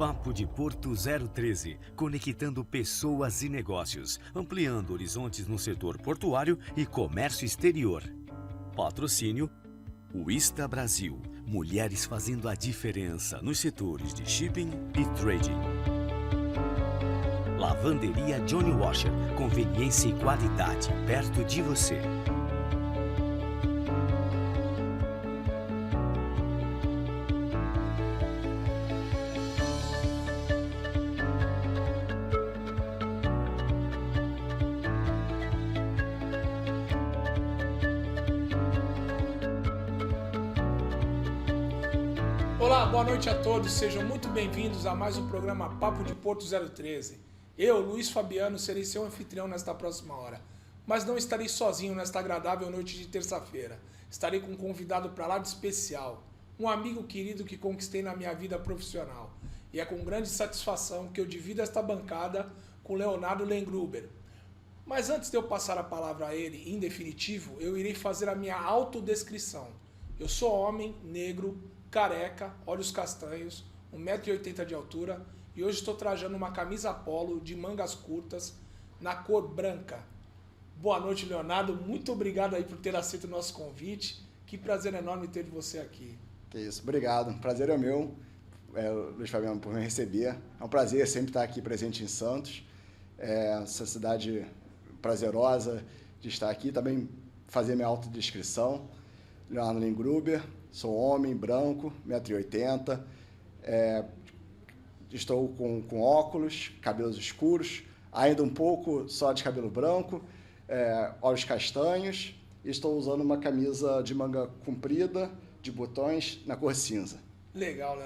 Papo de Porto 013, conectando pessoas e negócios, ampliando horizontes no setor portuário e comércio exterior. Patrocínio Wista Brasil, mulheres fazendo a diferença nos setores de shipping e trading. Lavanderia Johnny Washer, conveniência e qualidade perto de você. Olá, boa noite a todos, sejam muito bem-vindos a mais um programa Papo de Porto 013. Eu, Luiz Fabiano, serei seu anfitrião nesta próxima hora, mas não estarei sozinho nesta agradável noite de terça-feira. Estarei com um convidado para lá de especial, um amigo querido que conquistei na minha vida profissional. E é com grande satisfação que eu divido esta bancada com Leonardo Lengruber. Mas antes de eu passar a palavra a ele, em definitivo, eu irei fazer a minha autodescrição. Eu sou homem, negro, careca, olhos castanhos, 1,80 m de altura e hoje estou trajando uma camisa polo de mangas curtas na cor branca. Boa noite, Leonardo. Muito obrigado aí por ter aceito o nosso convite. Que prazer enorme ter você aqui. Que isso, obrigado. Prazer é meu, Luiz Fabiano, por me receber. É um prazer sempre estar aqui presente em Santos. Essa cidade prazerosa de estar aqui. Também fazer minha autodescrição. Leonardo Lengruber. Sou homem, branco, 1,80 m, estou com óculos, cabelos escuros, ainda um pouco só de cabelo branco, olhos castanhos, e estou usando uma camisa de manga comprida, de botões, na cor cinza. Legal,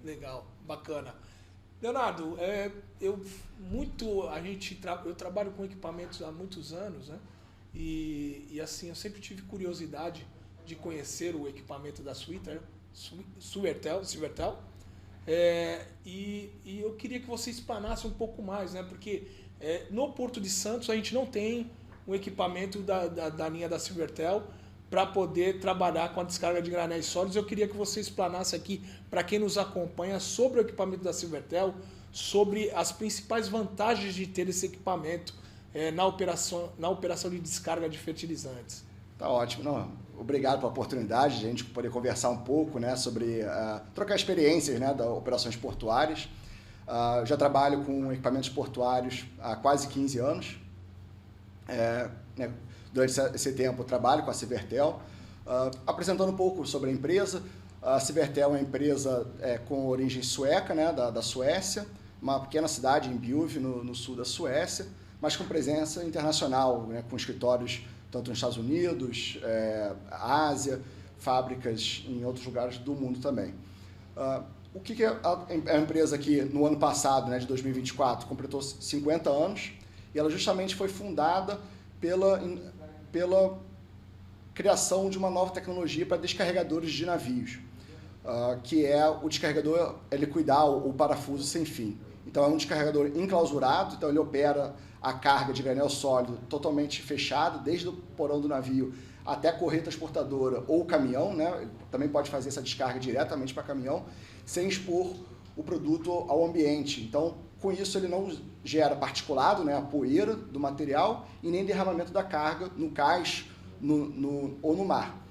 legal, bacana. Leonardo, eu trabalho com equipamentos há muitos anos, né? E assim, eu sempre tive curiosidade de conhecer o equipamento da Silvertel, e eu queria que você explanasse um pouco mais, né? Porque no Porto de Santos a gente não tem um equipamento da linha da Silvertel para poder trabalhar com a descarga de granéis sólidos. Eu queria que você explanasse aqui para quem nos acompanha sobre o equipamento da Silvertel, sobre as principais vantagens de ter esse equipamento na operação de descarga de fertilizantes. Tá ótimo. Não, obrigado pela oportunidade de a gente poder conversar um pouco, né, sobre trocar experiências, né, das operações portuárias. Já trabalho com equipamentos portuários há quase 15 anos. Né, durante esse tempo eu trabalho com a Silvertel, apresentando um pouco sobre a empresa. A Silvertel é uma empresa com origem sueca, né, da Suécia, uma pequena cidade em Bjuv, no sul da Suécia, mas com presença internacional, né, com escritórios tanto nos Estados Unidos, Ásia, fábricas em outros lugares do mundo também. O que é a empresa que no ano passado, né, de 2024, completou 50 anos, e ela justamente foi fundada pela criação de uma nova tecnologia para descarregadores de navios, que é o descarregador liquidar o parafuso sem fim. Então é um descarregador enclausurado, então ele opera a carga de granel sólido totalmente fechado, desde o porão do navio até a correia transportadora ou o caminhão, né? Ele também pode fazer essa descarga diretamente para caminhão, sem expor o produto ao ambiente. Então, com isso, ele não gera particulado, né, a poeira do material, e nem derramamento da carga no cais ou no mar.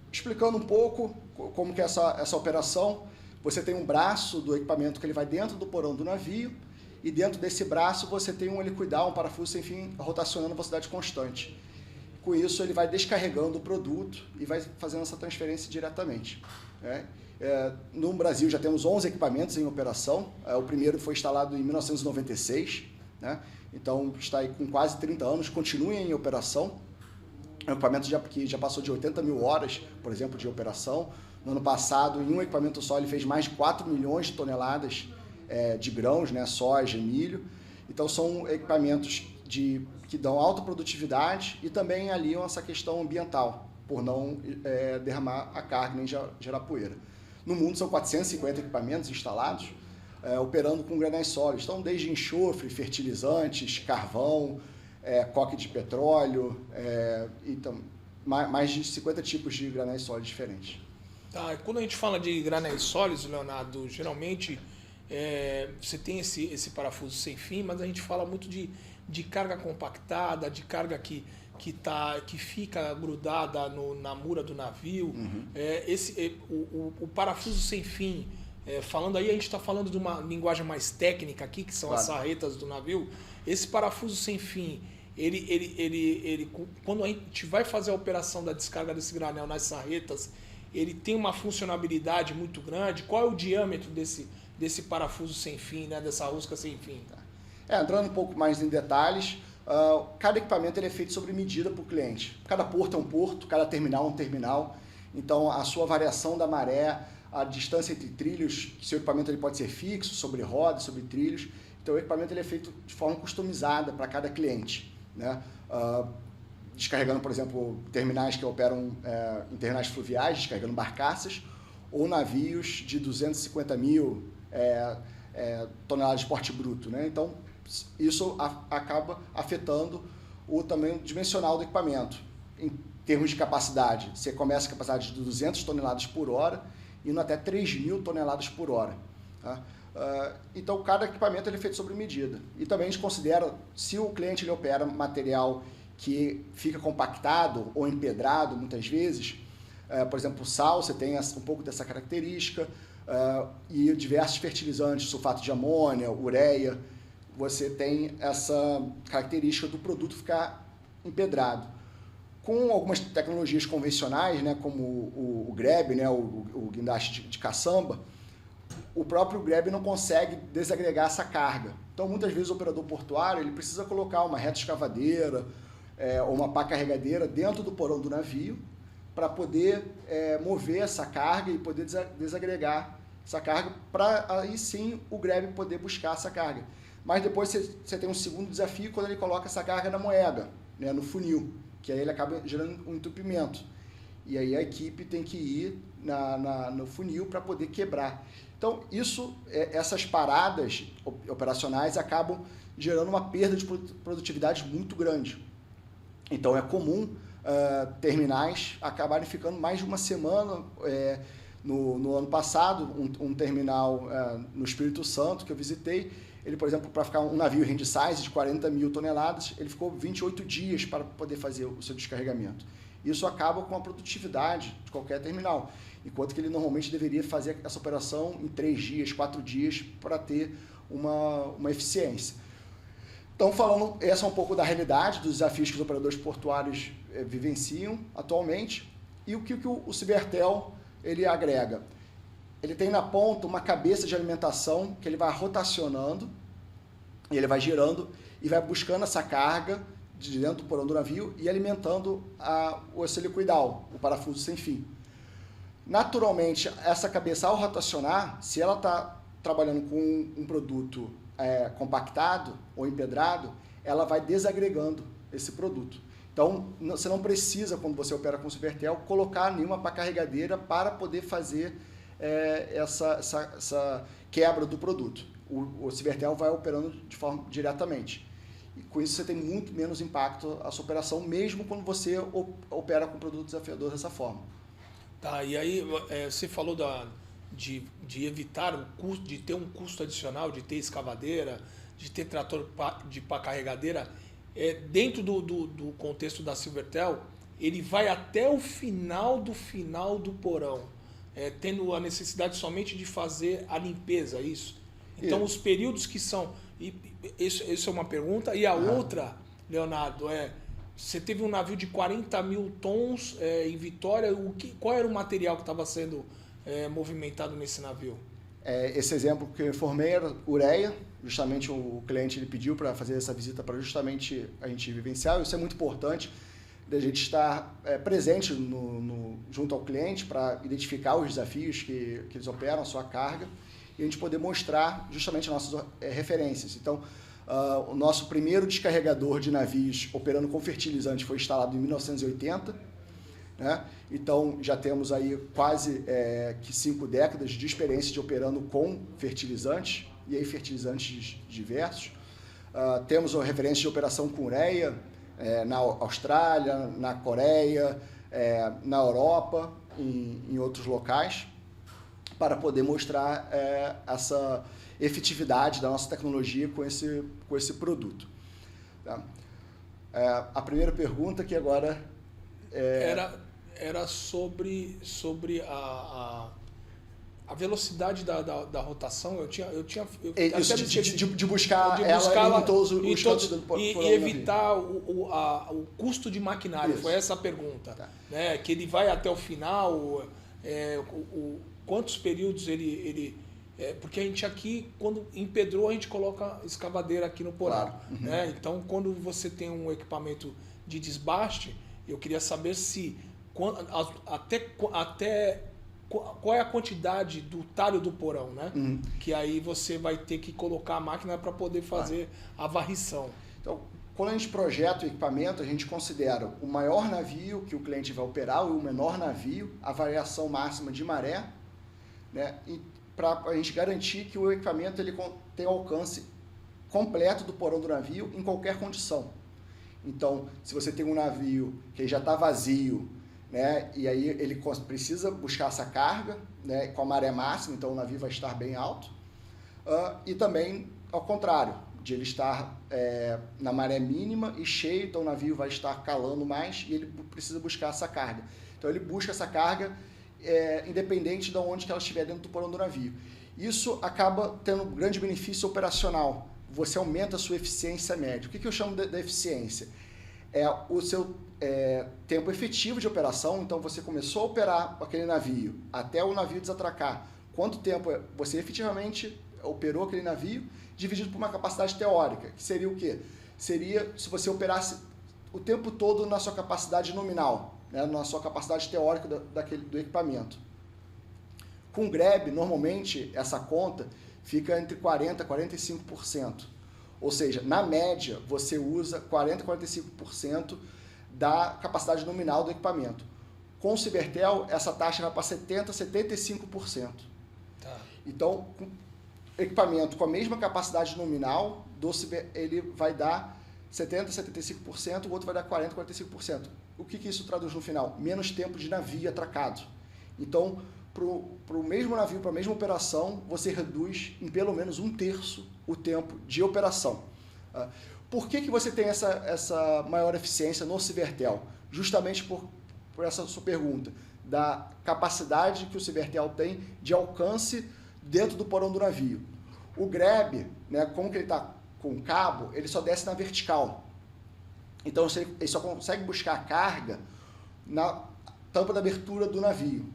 Explicando um pouco como que é essa operação, você tem um braço do equipamento que ele vai dentro do porão do navio, e dentro desse braço você tem um liquidar, um parafuso sem fim, rotacionando a velocidade constante. Com isso, ele vai descarregando o produto e vai fazendo essa transferência diretamente. Né? No Brasil já temos 11 equipamentos em operação. O primeiro foi instalado em 1996, né? Então está aí com quase 30 anos, continua em operação. É um equipamento que já passou de 80 mil horas, por exemplo, de operação. No ano passado, em um equipamento só, ele fez mais de 4 milhões de toneladas de grãos, né, soja, milho. Então são equipamentos que dão alta produtividade e também aliam essa questão ambiental, por não derramar a carga nem gerar poeira. No mundo são 450 equipamentos instalados, operando com granéis sólidos. Então, desde enxofre, fertilizantes, carvão, coque de petróleo, então, mais de 50 tipos de granéis sólidos diferentes. Tá, quando a gente fala de granéis sólidos, Leonardo, geralmente você tem esse parafuso sem fim, mas a gente fala muito de carga compactada, de carga que fica grudada na mura do navio. O parafuso sem fim, falando aí, a gente está falando de uma linguagem mais técnica aqui, que são as sarretas do navio. Esse parafuso sem fim, ele, quando a gente vai fazer a operação da descarga desse granel nas sarretas, ele tem uma funcionabilidade muito grande. Qual é o diâmetro desse parafuso sem fim, né, dessa rosca sem fim? Entrando um pouco mais em detalhes, cada equipamento ele é feito sobre medida para o cliente. Cada porto é um porto, cada terminal é um terminal. Então, a sua variação da maré, a distância entre trilhos, seu equipamento ele pode ser fixo, sobre rodas, sobre trilhos. Então, o equipamento ele é feito de forma customizada para cada cliente, né? Descarregando, por exemplo, terminais que operam em terminais fluviais, descarregando barcaças, ou navios de 250 mil toneladas de porte bruto, né? Então, isso acaba afetando o tamanho dimensional do equipamento. Em termos de capacidade, você começa a capacidade de 200 toneladas por hora, indo até 3.000 toneladas por hora. Tá? Então, cada equipamento ele é feito sobre medida. E também a gente considera, se o cliente ele opera material que fica compactado ou empedrado, muitas vezes, por exemplo, o sal, você tem um pouco dessa característica, e diversos fertilizantes, sulfato de amônia, ureia, você tem essa característica do produto ficar empedrado. Com algumas tecnologias convencionais, né, como o grab, né, o guindaste de caçamba, o próprio grab não consegue desagregar essa carga. Então, muitas vezes, o operador portuário ele precisa colocar uma reta escavadeira ou uma pá carregadeira dentro do porão do navio para poder mover essa carga e poder desagregar essa carga, para aí sim o grab poder buscar essa carga. Mas depois você tem um segundo desafio quando ele coloca essa carga na moega, né, no funil, que aí ele acaba gerando um entupimento. E aí a equipe tem que ir no funil para poder quebrar. Então, essas paradas operacionais acabam gerando uma perda de produtividade muito grande. Então, é comum terminais acabarem ficando mais de uma semana. No ano passado, um terminal no Espírito Santo que eu visitei, ele, por exemplo, para ficar um navio handysize de 40 mil toneladas, ele ficou 28 dias para poder fazer o seu descarregamento. Isso acaba com a produtividade de qualquer terminal, enquanto que ele normalmente deveria fazer essa operação em 3 dias, 4 dias, para ter uma eficiência. Então, falando, essa é um pouco da realidade, dos desafios que os operadores portuários vivenciam atualmente, e o que o Cibertel ele agrega. Ele tem na ponta uma cabeça de alimentação que ele vai rotacionando, e ele vai girando e vai buscando essa carga de dentro do porão do navio e alimentando o helicoidal, o parafuso sem fim. Naturalmente, essa cabeça, ao rotacionar, se ela está trabalhando com um produto compactado ou empedrado, ela vai desagregando esse produto. Então, você não precisa, quando você opera com o Cibertel, colocar nenhuma pá carregadeira para poder fazer essa quebra do produto. O Cibertel vai operando de forma diretamente. E com isso você tem muito menos impacto a sua operação, mesmo quando você opera com produto desafiador dessa forma. Tá, e aí você falou de evitar o custo, de ter um custo adicional, de ter escavadeira, de ter trator de pá carregadeira. Dentro do contexto da Cibertel, ele vai até o final do porão, tendo a necessidade somente de fazer a limpeza, isso? Então, os períodos que são... Isso é uma pergunta. E a outra, Leonardo, você teve um navio de 40 mil tons em Vitória. Qual era o material que estava sendo movimentado nesse navio? Esse exemplo que eu informei era ureia. Justamente o cliente ele pediu para fazer essa visita para justamente a gente vivenciar. Isso é muito importante, da gente estar presente junto ao cliente para identificar os desafios que eles operam, a sua carga, e a gente poder mostrar justamente as nossas referências. Então, o nosso primeiro descarregador de navios operando com fertilizante foi instalado em 1980, né? Então, já temos aí quase 5 décadas de experiência de operando com fertilizantes, e aí fertilizantes diversos. Temos uma referência de operação com ureia na Austrália, na Coreia, na Europa, em outros locais, para poder mostrar efetividade da nossa tecnologia com esse produto. Tá? A primeira pergunta que agora era sobre a velocidade da rotação. Eu isso, de buscar ela em todos os cantos do e evitar o custo de maquinário. Isso. Foi essa a pergunta. Tá. Né? Que ele vai até o final, quantos períodos ele porque a gente aqui, quando empedrou, a gente coloca escavadeira aqui no porão. Claro. Uhum. Né? Então, quando você tem um equipamento de desbaste, eu queria saber qual é a quantidade do talho do porão, né? Uhum. Que aí você vai ter que colocar a máquina para poder fazer a varrição. Então, quando a gente projeta o equipamento, a gente considera o maior navio que o cliente vai operar e o menor navio, a variação máxima de maré, né? Para a gente garantir que o equipamento ele tem alcance completo do porão do navio em qualquer condição. Então, se você tem um navio que já está vazio, né, e aí ele precisa buscar essa carga, né, com a maré máxima, então o navio vai estar bem alto. E também ao contrário, de ele estar na maré mínima e cheio, então o navio vai estar calando mais e ele precisa buscar essa carga. Então ele busca essa carga independente de onde que ela estiver dentro do porão do navio. Isso acaba tendo um grande benefício operacional. Você aumenta a sua eficiência média. O que eu chamo da eficiência? É o seu tempo efetivo de operação. Então, você começou a operar aquele navio até o navio desatracar. Quanto tempo você efetivamente operou aquele navio, dividido por uma capacidade teórica, que seria o quê? Seria se você operasse o tempo todo na sua capacidade nominal, né, na sua capacidade teórica do equipamento. Com o GREB, normalmente, essa conta fica entre 40% e 45%. Ou seja, na média, você usa 40% a 45% da capacidade nominal do equipamento. Com o Cibertel, essa taxa vai para 70% a 75%. Tá. Então, com equipamento com a mesma capacidade nominal, ele vai dar 70% a 75%, o outro vai dar 40% a 45%. O que isso traduz no final? Menos tempo de navio atracado. Então, para o mesmo navio, para a mesma operação, você reduz em pelo menos 1/3 o tempo de operação. Por que você tem essa maior eficiência no Cibertel? Justamente por essa sua pergunta, da capacidade que o Cibertel tem de alcance dentro do porão do navio. O GREB, né, como que ele está com cabo, ele só desce na vertical. Então, ele só consegue buscar a carga na tampa da abertura do navio.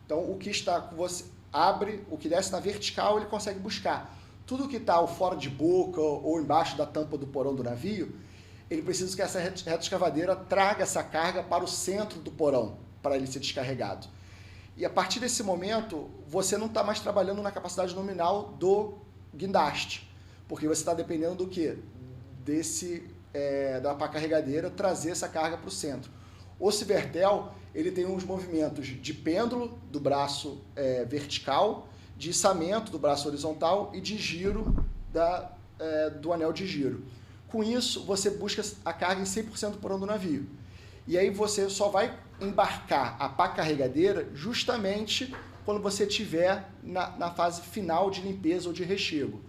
Então, o que está com você abre, o que desce na vertical, ele consegue buscar. Tudo que está fora de boca ou embaixo da tampa do porão do navio, ele precisa que essa retroescavadeira traga essa carga para o centro do porão, para ele ser descarregado. E a partir desse momento, você não está mais trabalhando na capacidade nominal do guindaste, porque você está dependendo do quê? Da pá carregadeira trazer essa carga para o centro. O Cibertel, ele tem uns movimentos de pêndulo do braço vertical, de içamento do braço horizontal e de giro do anel de giro. Com isso, você busca a carga em 100% do porão do navio. E aí você só vai embarcar a pá carregadeira justamente quando você estiver na fase final de limpeza ou de rechego.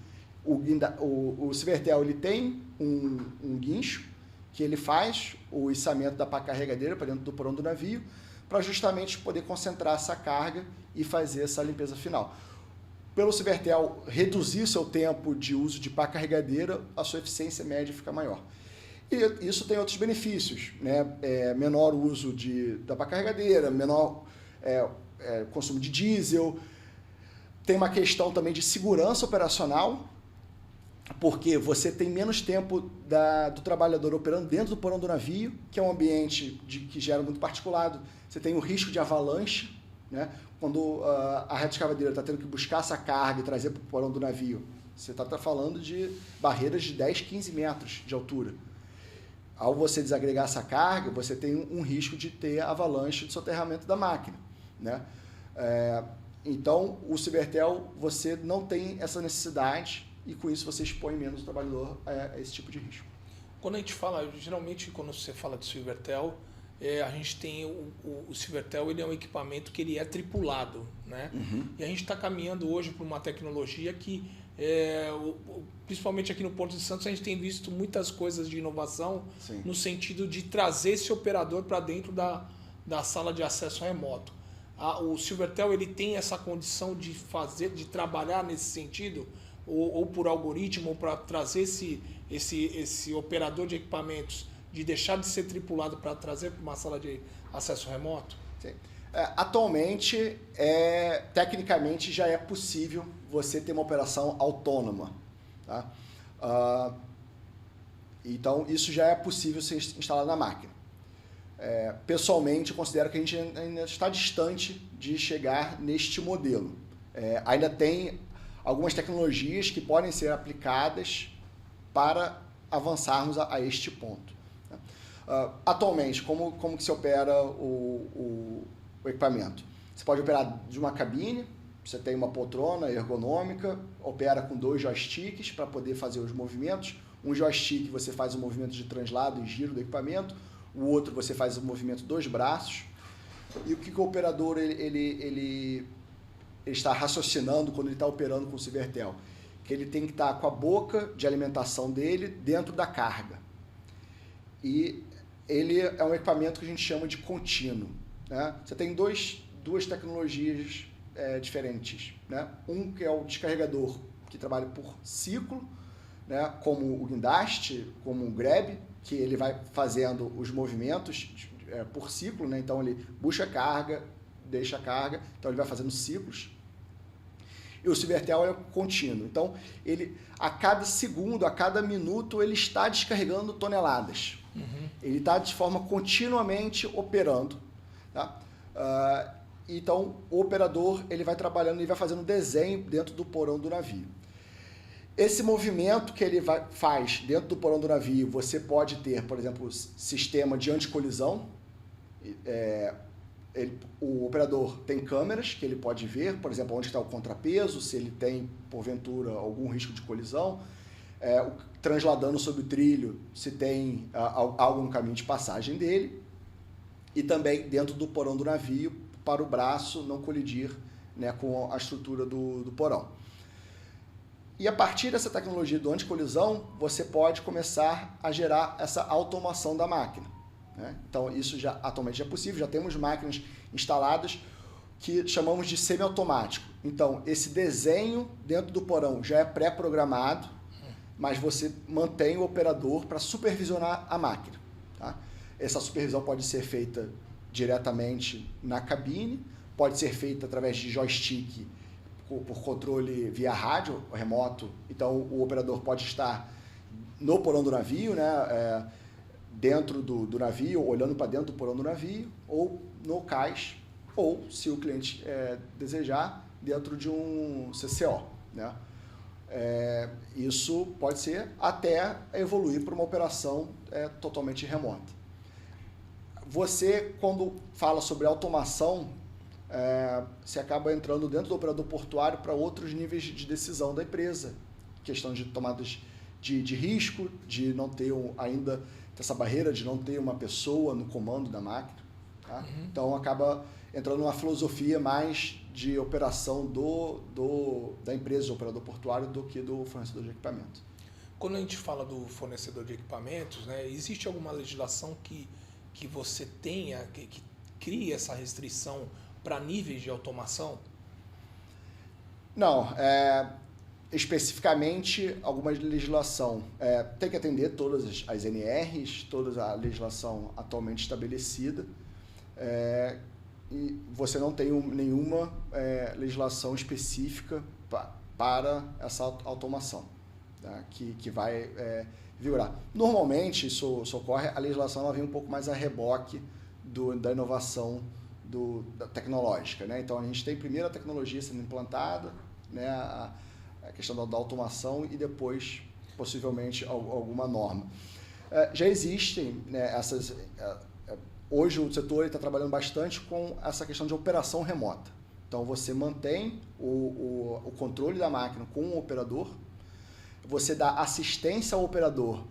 O Cibertel ele tem um guincho que ele faz o içamento da pá carregadeira para dentro do porão do navio para justamente poder concentrar essa carga e fazer essa limpeza final. Pelo Cibertel reduzir seu tempo de uso de pá carregadeira, a sua eficiência média fica maior. E isso tem outros benefícios, né? Menor uso da pá carregadeira, menor consumo de diesel. Tem uma questão também de segurança operacional, porque você tem menos tempo do trabalhador operando dentro do porão do navio, que é um ambiente que gera muito particulado. Você tem o risco de avalanche, né? Quando a retroescavadeira está tendo que buscar essa carga e trazer para o porão do navio, você está falando de barreiras de 10, 15 metros de altura. Ao você desagregar essa carga, você tem um risco de ter avalanche de soterramento da máquina, né? Então, o Cibertel, você não tem essa necessidade e com isso você expõe menos o trabalhador a esse tipo de risco. Quando a gente fala, geralmente quando você fala de Cibertel, a gente tem o Cibertel, ele é um equipamento que ele é tripulado, né? Uhum. E a gente está caminhando hoje para uma tecnologia que Principalmente aqui no Porto de Santos, a gente tem visto muitas coisas de inovação. Sim. No sentido de trazer esse operador para dentro da sala de acesso remoto. O Silvertel ele tem essa condição de trabalhar nesse sentido, ou por algoritmo, ou para trazer esse operador de equipamentos, de deixar de ser tripulado para trazer para uma sala de acesso remoto? Sim. Atualmente, tecnicamente, já é possível você ter uma operação autônoma. Tá? Então, isso já é possível ser instalado na máquina. Pessoalmente, eu considero que a gente ainda está distante de chegar neste modelo. Ainda tem algumas tecnologias que podem ser aplicadas para avançarmos a este ponto. Atualmente, como que se opera o equipamento? Você pode operar de uma cabine, você tem uma poltrona ergonômica, opera com 2 joysticks para poder fazer os movimentos. Um joystick você faz o movimento de translado e giro do equipamento, o outro você faz o movimento dos braços. E o que o operador ele está raciocinando quando ele está operando com o Silvertel? Que ele tem que estar com a boca de alimentação dele dentro da carga. E ele é um equipamento que a gente chama de contínuo. Né? Você tem duas tecnologias diferentes. Né? Um que é o descarregador, que trabalha por ciclo, né? Como o guindaste, como o grab, que ele vai fazendo os movimentos por ciclo. Né? Então ele busca carga, deixa a carga, então ele vai fazendo ciclos. E o Silvertel é contínuo. Então, ele, a cada segundo, a cada minuto, ele está descarregando toneladas. Uhum. Ele está de forma continuamente operando. Tá? Então, o operador ele vai trabalhando e vai fazendo desenho dentro do porão do navio. Esse movimento que ele faz dentro do porão do navio, você pode ter, por exemplo, sistema de anticolisão. O operador tem câmeras que ele pode ver, por exemplo, onde está o contrapeso, se ele tem, porventura, algum risco de colisão, transladando sobre o trilho, se tem algo no caminho de passagem dele, e também dentro do porão do navio, para o braço não colidir, né, com a estrutura do porão. E a partir dessa tecnologia do anticolisão, você pode começar a gerar essa automação da máquina. Né? Então, isso atualmente já é possível, já temos máquinas instaladas que chamamos de semiautomático. Então, esse desenho dentro do porão já é pré-programado, mas você mantém o operador para supervisionar a máquina. Tá? Essa supervisão pode ser feita diretamente na cabine, pode ser feita através de joystick por controle via rádio remoto. Então, o operador pode estar no porão do navio, né? Dentro do navio, olhando para dentro do porão do navio, ou no cais, ou, se o cliente desejar, dentro de um CCO. Né? Isso pode ser até evoluir para uma operação totalmente remota. Você, quando fala sobre automação, você acaba entrando dentro do operador portuário para outros níveis de decisão da empresa. Questão de tomadas de risco, de não ter ainda essa barreira de não ter uma pessoa no comando da máquina. Tá? Uhum. Então, acaba entrando numa filosofia mais de operação da empresa, do operador portuário, do que do fornecedor de equipamento. Quando a gente fala do fornecedor de equipamentos, né, existe alguma legislação que você tenha, que crie essa restrição para níveis de automação? Não, especificamente alguma legislação. Tem que atender todas as NRs, toda a legislação atualmente estabelecida, e você não tem nenhuma legislação específica para essa automação, tá? que vai vigorar. Normalmente, isso ocorre, a legislação ela vem um pouco mais a reboque da inovação da tecnológica. Né? Então, a gente tem primeiro a tecnologia sendo implantada, né? A questão da automação e depois, possivelmente, alguma norma. Já existem, né, essas... Hoje o setor está trabalhando bastante com essa questão de operação remota. Então, você mantém o controle da máquina com o operador, você dá assistência ao operador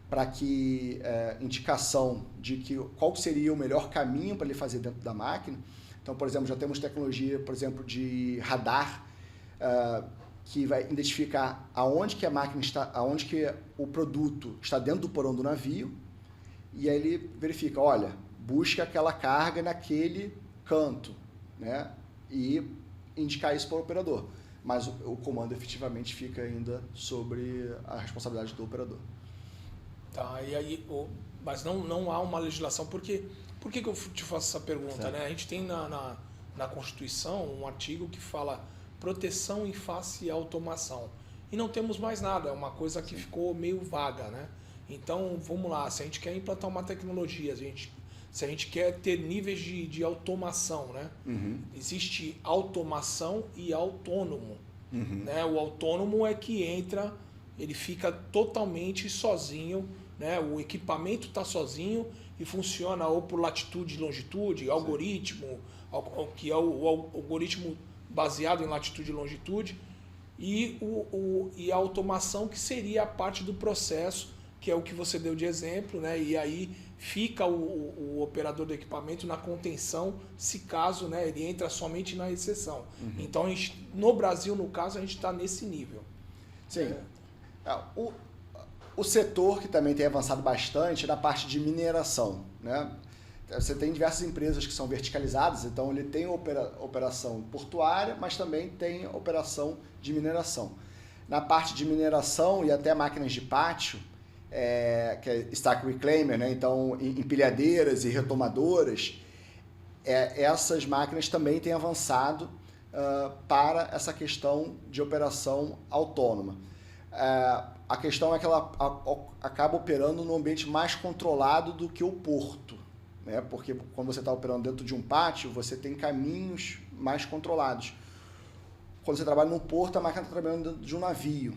para que indicação de qual seria o melhor caminho para ele fazer dentro da máquina. Então, por exemplo, já temos tecnologia, por exemplo, de radar, que vai identificar aonde que a máquina está, aonde que o produto está dentro do porão do navio, e aí ele verifica, olha, busca aquela carga naquele canto, né? E indicar isso para o operador. Mas o comando efetivamente fica ainda sobre a responsabilidade do operador. Tá, e aí, mas não há uma legislação, por que eu te faço essa pergunta, né? A gente tem na Constituição um artigo que fala proteção em face à automação. E não temos mais nada, é uma coisa que ficou meio vaga, né? Então, vamos lá, se a gente quer implantar uma tecnologia, se a gente quer ter níveis de automação, né? Existe automação e autônomo. Né? O autônomo é que entra, ele fica totalmente sozinho, né? O equipamento está sozinho e funciona ou por latitude e longitude, algoritmo, que é o algoritmo baseado em latitude e longitude, e a automação, que seria a parte do processo, que é o que você deu de exemplo, né? E aí fica o operador do equipamento na contenção, se caso, né, ele entra somente na exceção. Então, no Brasil, no caso, a gente está nesse nível. Sim. O setor que também tem avançado bastante é na parte de mineração, né? Você tem diversas empresas que são verticalizadas, então ele tem operação portuária, mas também tem operação de mineração. Na parte de mineração e até máquinas de pátio, que é stack reclaimer, né? Então empilhadeiras e retomadoras, essas máquinas também têm avançado para essa questão de operação autônoma. A questão é que ela acaba operando num ambiente mais controlado do que o porto, né? Porque quando você está operando dentro de um pátio, você tem caminhos mais controlados. Quando você trabalha no porto, a máquina está trabalhando dentro de um navio,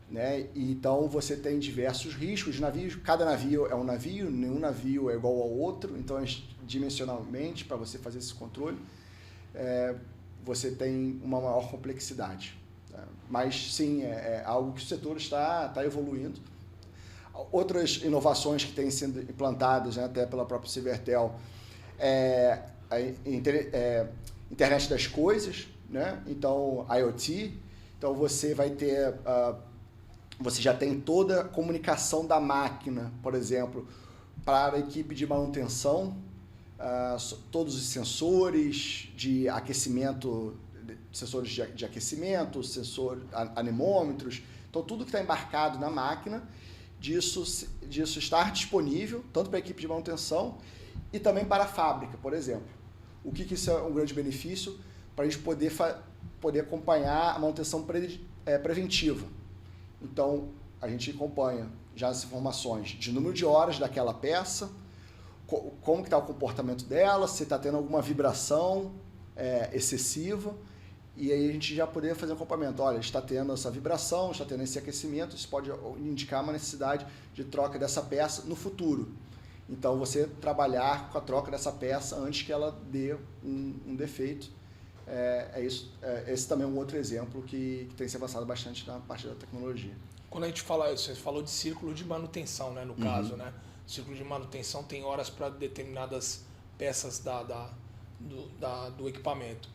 né? E então você tem diversos riscos de navios. Cada navio é um navio, nenhum navio é igual ao outro, então dimensionalmente, para você fazer esse controle, você tem uma maior complexidade. Mas sim, é algo que o setor está evoluindo. Outras inovações que têm sido implantadas, né, até pela própria Civertel, a internet das coisas, né? Então IoT. Então você vai ter, você já tem toda a comunicação da máquina, por exemplo, para a equipe de manutenção, todos os sensores de aquecimento, sensores de aquecimento, anemômetros, então tudo que está embarcado na máquina, disso estar disponível, tanto para a equipe de manutenção e também para a fábrica, por exemplo. O que isso é um grande benefício? Para a gente poder acompanhar a manutenção preventiva. Então, a gente acompanha já as informações de número de horas daquela peça, como que está o comportamento dela, se está tendo alguma vibração excessiva, e aí a gente já poderia fazer um acompanhamento. Olha, está tendo essa vibração, está tendo esse aquecimento, isso pode indicar uma necessidade de troca dessa peça no futuro. Então, você trabalhar com a troca dessa peça antes que ela dê um defeito. Isso. Esse também é um outro exemplo que tem se avançado bastante na parte da tecnologia. Quando a gente fala, você falou de círculo de manutenção, né, no caso, né? O círculo de manutenção tem horas para determinadas peças do equipamento.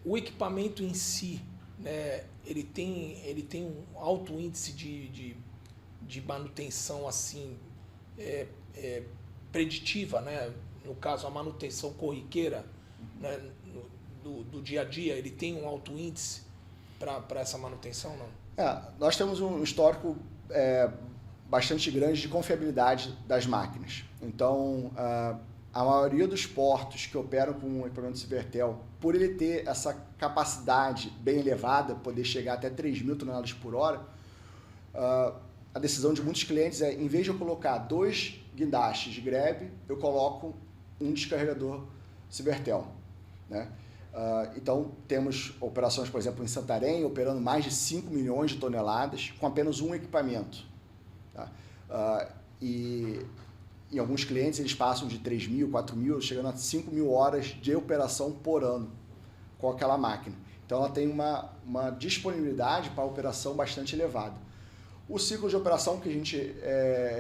O equipamento em si, né, ele tem um alto índice de manutenção assim, preditiva, né? No caso, a manutenção corriqueira, né, do dia a dia, ele tem um alto índice para essa manutenção, não? Nós temos um histórico bastante grande de confiabilidade das máquinas. Então, a maioria dos portos que operam com o equipamento Civertel, por ele ter essa capacidade bem elevada, poder chegar até 3.000 toneladas por hora, a decisão de muitos clientes é, em vez de eu colocar 2 guindastes de grebe, eu coloco um descarregador Civertel, né? Então, temos operações, por exemplo, em Santarém, operando mais de 5 milhões de toneladas com apenas um equipamento. Tá? E em alguns clientes, eles passam de 3.000, 4.000, chegando a 5.000 horas de operação por ano com aquela máquina. Então, ela tem uma disponibilidade para a operação bastante elevada. O ciclo de operação que a gente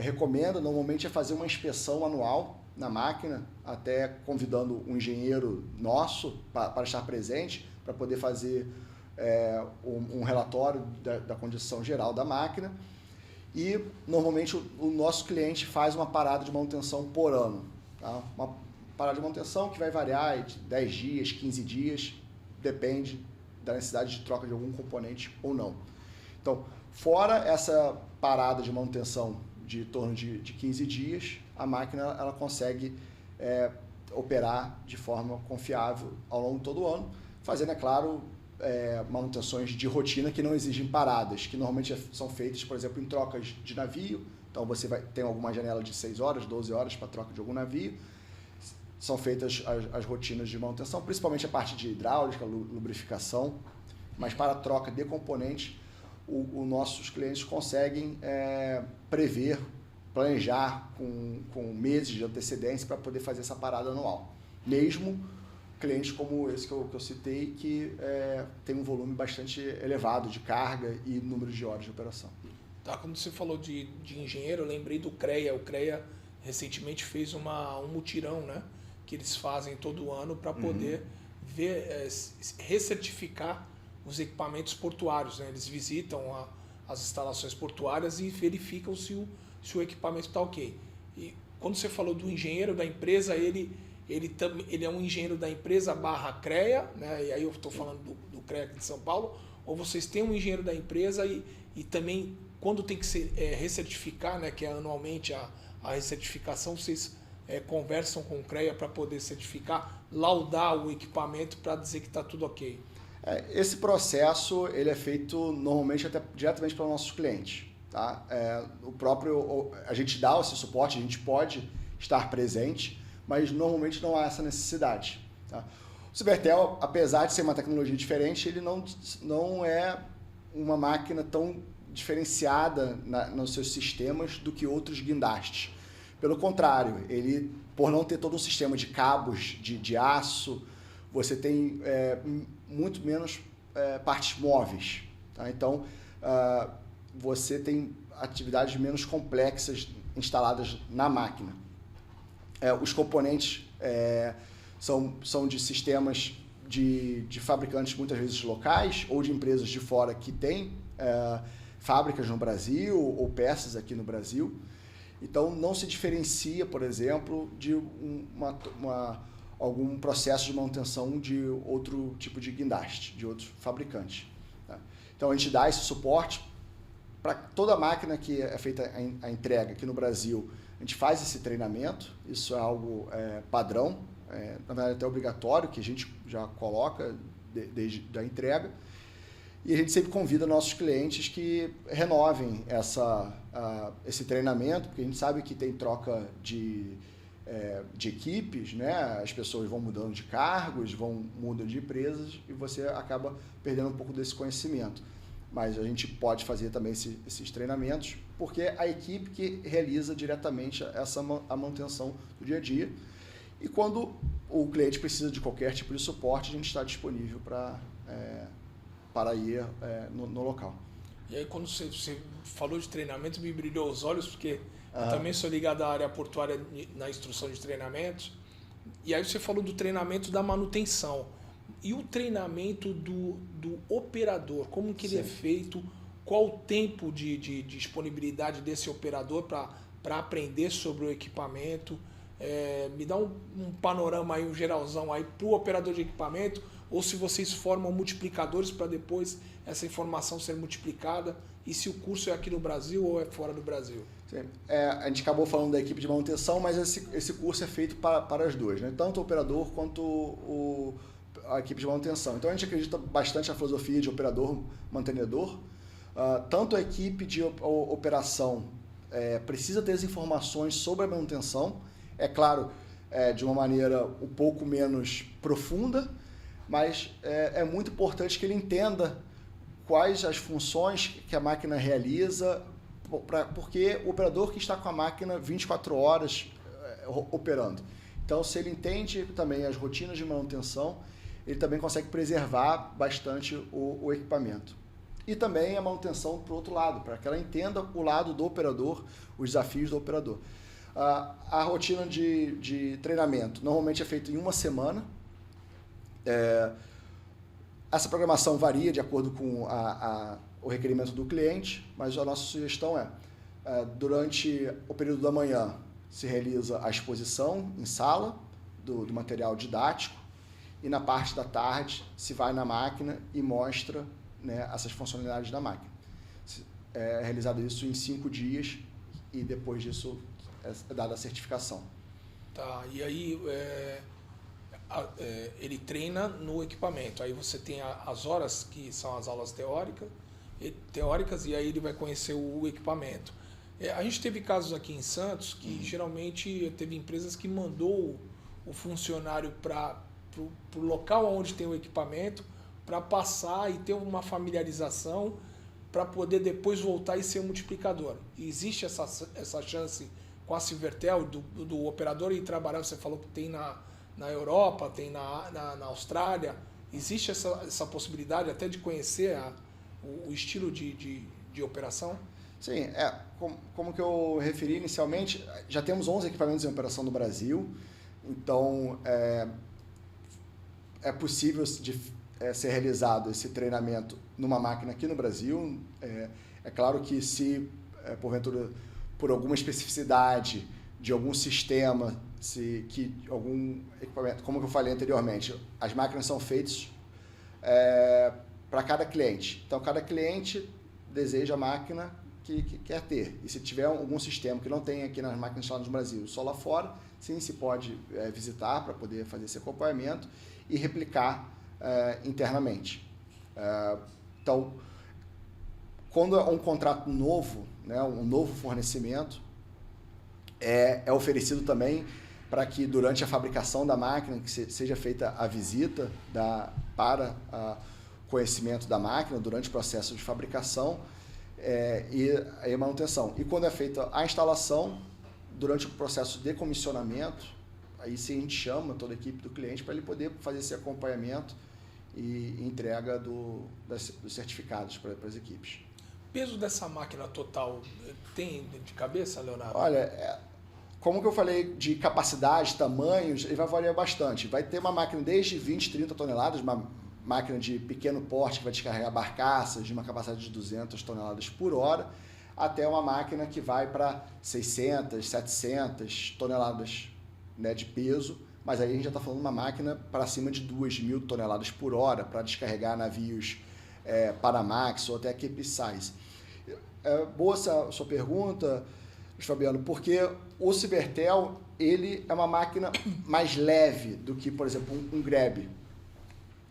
recomenda, normalmente, é fazer uma inspeção anual na máquina, até convidando um engenheiro nosso para estar presente, para poder fazer um relatório da condição geral da máquina e, normalmente, o nosso cliente faz uma parada de manutenção por ano. Tá? Uma parada de manutenção que vai variar de 10 dias, 15 dias, depende da necessidade de troca de algum componente ou não. Então, fora essa parada de manutenção de torno de 15 dias, a máquina ela consegue operar de forma confiável ao longo de todo o ano, fazendo, é claro, manutenções de rotina que não exigem paradas, que normalmente são feitas, por exemplo, em trocas de navio. Então, você tem alguma janela de 6 horas, 12 horas para troca de algum navio. São feitas as rotinas de manutenção, principalmente a parte de hidráulica, lubrificação, mas para a troca de componentes, os nossos clientes conseguem prever, planejar com meses de antecedência para poder fazer essa parada anual. Mesmo clientes como esse que eu citei, que tem um volume bastante elevado de carga e número de horas de operação. Tá, quando você falou de engenheiro, eu lembrei do CREA. O CREA recentemente fez um mutirão, né, que eles fazem todo ano para poder recertificar os equipamentos portuários. Né? Eles visitam as instalações portuárias e verificam se o equipamento está ok. E quando você falou do engenheiro da empresa, ele é um engenheiro da empresa / CREA, né? E aí eu estou falando do CREA aqui de São Paulo, ou vocês têm um engenheiro da empresa e também, quando tem que recertificar, né, que é anualmente a recertificação, vocês conversam com o CREA para poder certificar, laudar o equipamento para dizer que está tudo ok. Esse processo ele é feito normalmente até diretamente para os nossos clientes. Tá? A gente dá esse suporte, a gente pode estar presente, mas normalmente não há essa necessidade. Tá? O Cibertel, apesar de ser uma tecnologia diferente, ele não é uma máquina tão diferenciada nos seus sistemas do que outros guindastes. Pelo contrário, ele, por não ter todo um sistema de cabos de aço, você tem muito menos partes móveis. Tá? Então, você tem atividades menos complexas instaladas na máquina. Os componentes são de sistemas de fabricantes muitas vezes locais ou de empresas de fora que têm fábricas no Brasil ou peças aqui no Brasil. Então, não se diferencia, por exemplo, de algum processo de manutenção de outro tipo de guindaste, de outros fabricantes. Tá? Então, a gente dá esse suporte para toda máquina que é feita a entrega aqui no Brasil. A gente faz esse treinamento, isso é algo padrão, na verdade até obrigatório, que a gente já coloca desde a entrega. E a gente sempre convida nossos clientes que renovem esse treinamento, porque a gente sabe que tem troca de equipes, né? As pessoas vão mudando de cargos, mudando de empresas e você acaba perdendo um pouco desse conhecimento. Mas a gente pode fazer também esses treinamentos, porque é a equipe que realiza diretamente a manutenção do dia a dia. E quando o cliente precisa de qualquer tipo de suporte, a gente está disponível para ir no local. E aí, quando você falou de treinamento, me brilhou os olhos, porque eu também sou ligado à área portuária na instrução de treinamentos. E aí você falou do treinamento da manutenção. E o treinamento do operador, como que ele é feito, qual o tempo de disponibilidade desse operador para aprender sobre o equipamento? Me dá um panorama aí, um geralzão aí para o operador de equipamento, ou se vocês formam multiplicadores para depois essa informação ser multiplicada, e se o curso é aqui no Brasil ou é fora do Brasil? Sim. A gente acabou falando da equipe de manutenção, mas esse curso é feito para as duas, né? Tanto o operador quanto a equipe de manutenção. Então a gente acredita bastante na filosofia de operador-mantenedor. Tanto a equipe de operação precisa ter as informações sobre a manutenção, é claro, de uma maneira um pouco menos profunda, mas é muito importante que ele entenda quais as funções que a máquina realiza, porque o operador que está com a máquina 24 horas operando. Então, se ele entende também as rotinas de manutenção, ele também consegue preservar bastante o equipamento. E também a manutenção para o outro lado, para que ela entenda o lado do operador, os desafios do operador. A rotina de treinamento normalmente é feita em uma semana. Essa programação varia de acordo com o requerimento do cliente, mas a nossa sugestão durante o período da manhã se realiza a exposição em sala do material didático e na parte da tarde se vai na máquina e mostra, né, essas funcionalidades da máquina. É realizado isso em 5 dias e depois disso é dada a certificação. Tá, e aí ele treina no equipamento. Aí você tem as horas que são as aulas teóricas e aí ele vai conhecer o equipamento. A gente teve casos aqui em Santos que geralmente teve empresas que mandou o funcionário para o local onde tem o equipamento para passar e ter uma familiarização para poder depois voltar e ser um multiplicador. E existe essa chance com a Silvertel do operador ir trabalhar, você falou que tem na Europa, tem na Austrália. Existe essa possibilidade até de conhecer o estilo de operação? Sim, como que eu referi inicialmente, já temos 11 equipamentos em operação no Brasil, então é possível ser realizado esse treinamento numa máquina aqui no Brasil. É claro que se, porventura, por alguma especificidade de algum sistema, que algum equipamento, como eu falei anteriormente, as máquinas são feitas para cada cliente. Então, cada cliente deseja a máquina que quer ter. E se tiver algum sistema que não tem aqui nas máquinas instaladas no Brasil, só lá fora, sim, se pode visitar para poder fazer esse acompanhamento e replicar internamente. Então, quando é um contrato novo, né, um novo fornecimento, é oferecido também para que durante a fabricação da máquina que seja feita a visita para conhecimento da máquina durante o processo de fabricação e a manutenção. E quando é feita a instalação, durante o processo de comissionamento, aí sim a gente chama toda a equipe do cliente para ele poder fazer esse acompanhamento e entrega dos certificados para as equipes. Peso dessa máquina total tem de cabeça, Leonardo? Olha, como que eu falei de capacidade, tamanhos, ele vai variar bastante. Vai ter uma máquina desde 20, 30 toneladas, uma máquina de pequeno porte que vai descarregar barcaças de uma capacidade de 200 toneladas por hora, até uma máquina que vai para 600, 700 toneladas, né, de peso, mas aí a gente já está falando de uma máquina para cima de 2.000 toneladas por hora para descarregar navios Panamax ou até Capesize. Boa essa sua pergunta, Fabiano, porque o Silvertel ele é uma máquina mais leve do que, por exemplo, um Grab.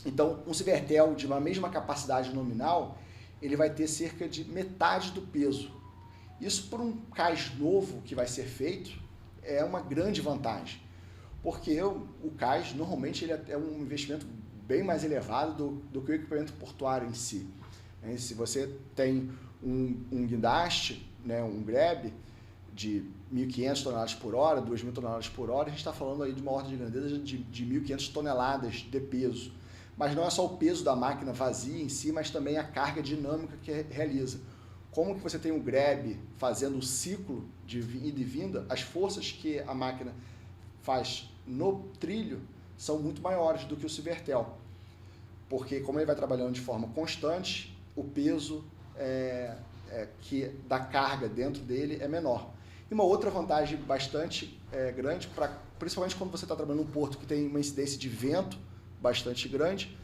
Então, um Silvertel de uma mesma capacidade nominal, ele vai ter cerca de metade do peso. Isso, por um cais novo que vai ser feito, é uma grande vantagem, porque o cais, normalmente, ele é um investimento bem mais elevado do que o equipamento portuário em si. Se você tem um guindaste, né, um Grab, de 1.500 toneladas por hora, 2.000 toneladas por hora, a gente está falando aí de uma ordem de grandeza de 1.500 toneladas de peso. Mas não é só o peso da máquina vazia em si, mas também a carga dinâmica que realiza. Como que você tem um Grab fazendo o ciclo de ida e vinda, as forças que a máquina faz no trilho são muito maiores do que o Silvertel. Porque como ele vai trabalhando de forma constante, o peso que da carga dentro dele é menor. E uma outra vantagem bastante grande, principalmente quando você está trabalhando num porto que tem uma incidência de vento bastante grande,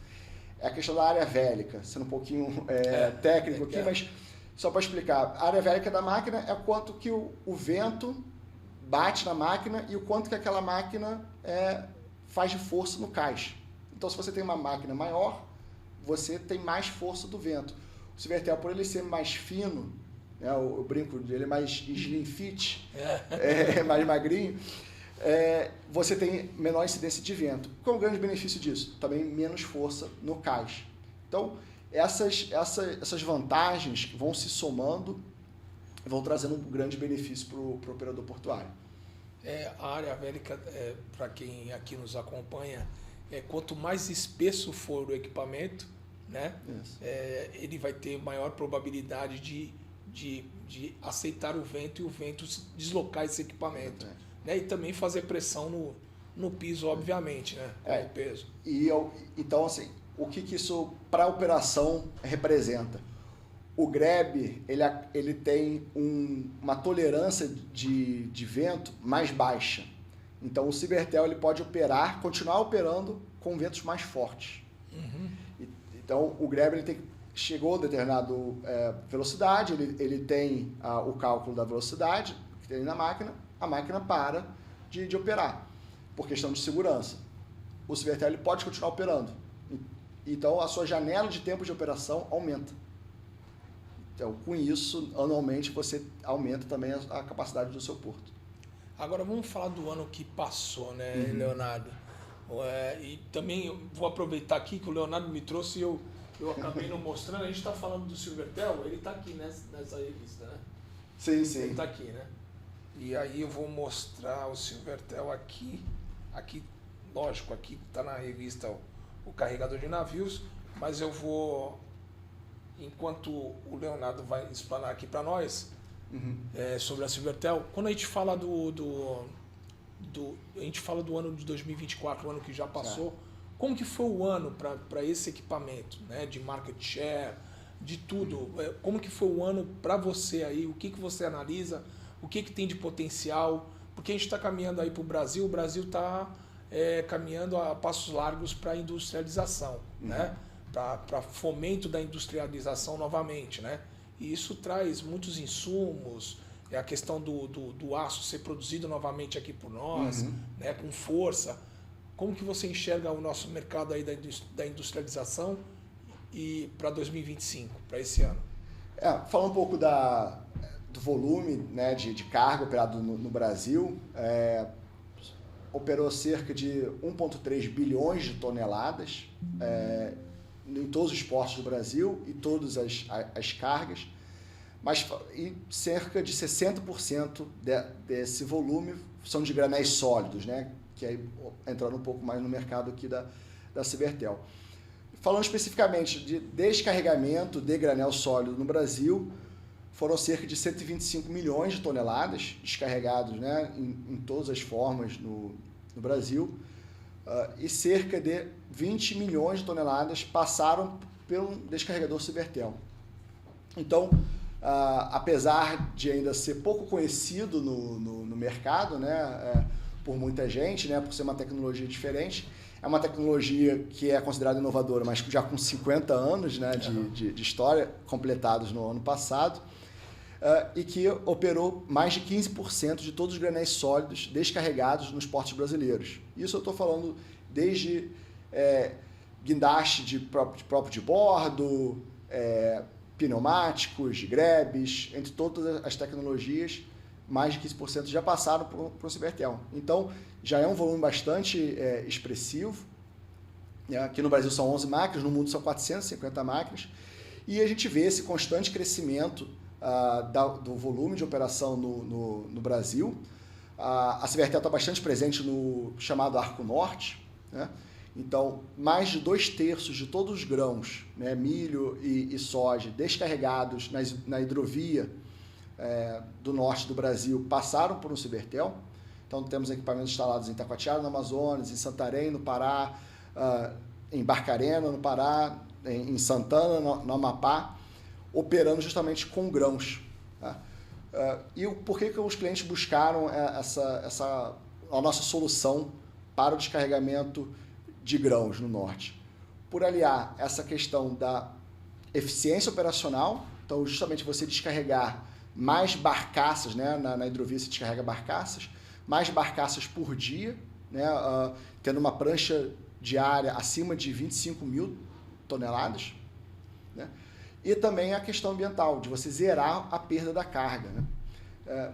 é a questão da área vélica, sendo um pouquinho técnico aqui, mas só para explicar, a área vélica da máquina é quanto que o vento bate na máquina e o quanto que aquela máquina faz de força no cais. Então, se você tem uma máquina maior, você tem mais força do vento. O Silvertel, por ele ser mais fino, né, o brinco dele é mais slim fit, mais magrinho, você tem menor incidência de vento. Qual é o grande benefício disso? Também menos força no cais. Então, essas vantagens vão se somando e vão trazendo um grande benefício para o operador portuário. A área vélica, para quem aqui nos acompanha, quanto mais espesso for o equipamento, né, ele vai ter maior probabilidade de aceitar o vento e o vento deslocar esse equipamento. Né, e também fazer pressão no piso, obviamente, né, com o peso. Então, assim, o que isso para a operação representa? O grab ele tem uma tolerância de vento mais baixa. Então o Cibertel ele pode continuar operando com ventos mais fortes. Então o grab ele chegou a determinada velocidade, ele tem o cálculo da velocidade que tem na máquina, a máquina para de operar, por questão de segurança. O Cibertel ele pode continuar operando. Então a sua janela de tempo de operação aumenta. Então, com isso, anualmente, você aumenta também a capacidade do seu porto. Agora, vamos falar do ano que passou, né, Leonardo? E também vou aproveitar aqui que o Leonardo me trouxe e eu acabei não mostrando. A gente está falando do Silvertel, ele está aqui nessa revista, né? Sim, sim. Ele está aqui, né? E aí eu vou mostrar o Silvertel aqui. Aqui, lógico, aqui está na revista o carregador de navios, mas eu vou... Enquanto o Leonardo vai explanar aqui para nós sobre a Silvertel, quando a gente fala a gente fala do ano de 2024, o ano que já passou, como que foi o ano para esse equipamento, né, de market share, de tudo? Como que foi o ano para você aí? O que você analisa? O que tem de potencial? Porque a gente está caminhando aí para o Brasil está caminhando a passos largos para a industrialização, né? Para fomento da industrialização novamente, né? E isso traz muitos insumos, a questão do aço ser produzido novamente aqui por nós, né? Com força. Como que você enxerga o nosso mercado aí da industrialização e para 2025, para esse ano? Falando um pouco do volume, né, de carga operado no Brasil, operou cerca de 1,3 bilhões de toneladas, em todos os portos do Brasil e todas as cargas, e cerca de 60% desse volume são de granéis sólidos, né? Que aí entrando um pouco mais no mercado aqui da Cibertel. Falando especificamente de descarregamento de granel sólido no Brasil, foram cerca de 125 milhões de toneladas descarregados, né, em todas as formas no Brasil, e cerca de 20 milhões de toneladas passaram pelo descarregador Cibertel. Então, apesar de ainda ser pouco conhecido no mercado, né, por muita gente, né, por ser uma tecnologia diferente, é uma tecnologia que é considerada inovadora, mas já com 50 anos, né, de história, completados no ano passado, e que operou mais de 15% de todos os granéis sólidos descarregados nos portos brasileiros. Isso eu estou falando desde guindaste próprio de bordo, pneumáticos, grebes, entre todas as tecnologias, mais de 15% já passaram para o Cibertel. Então, já é um volume bastante expressivo. Aqui no Brasil são 11 máquinas, no mundo são 450 máquinas, e a gente vê esse constante crescimento do volume de operação no Brasil. A Cibertel está bastante presente no chamado Arco Norte, né? Então, mais de 2/3 de todos os grãos, né, milho e soja, descarregados na hidrovia do norte do Brasil, passaram por um Cibertel. Então, temos equipamentos instalados em Taquatiara, no Amazonas, em Santarém, no Pará, em Barcarena, no Pará, em Santana, no Amapá, operando justamente com grãos. Tá? E por que os clientes buscaram a nossa solução para o descarregamento de grãos no norte? Por aliar essa questão da eficiência operacional, então justamente você descarregar mais barcaças, né, na hidrovia se descarrega barcaças, mais barcaças por dia, né, tendo uma prancha diária acima de 25 mil toneladas, né? E também a questão ambiental, de você zerar a perda da carga, né?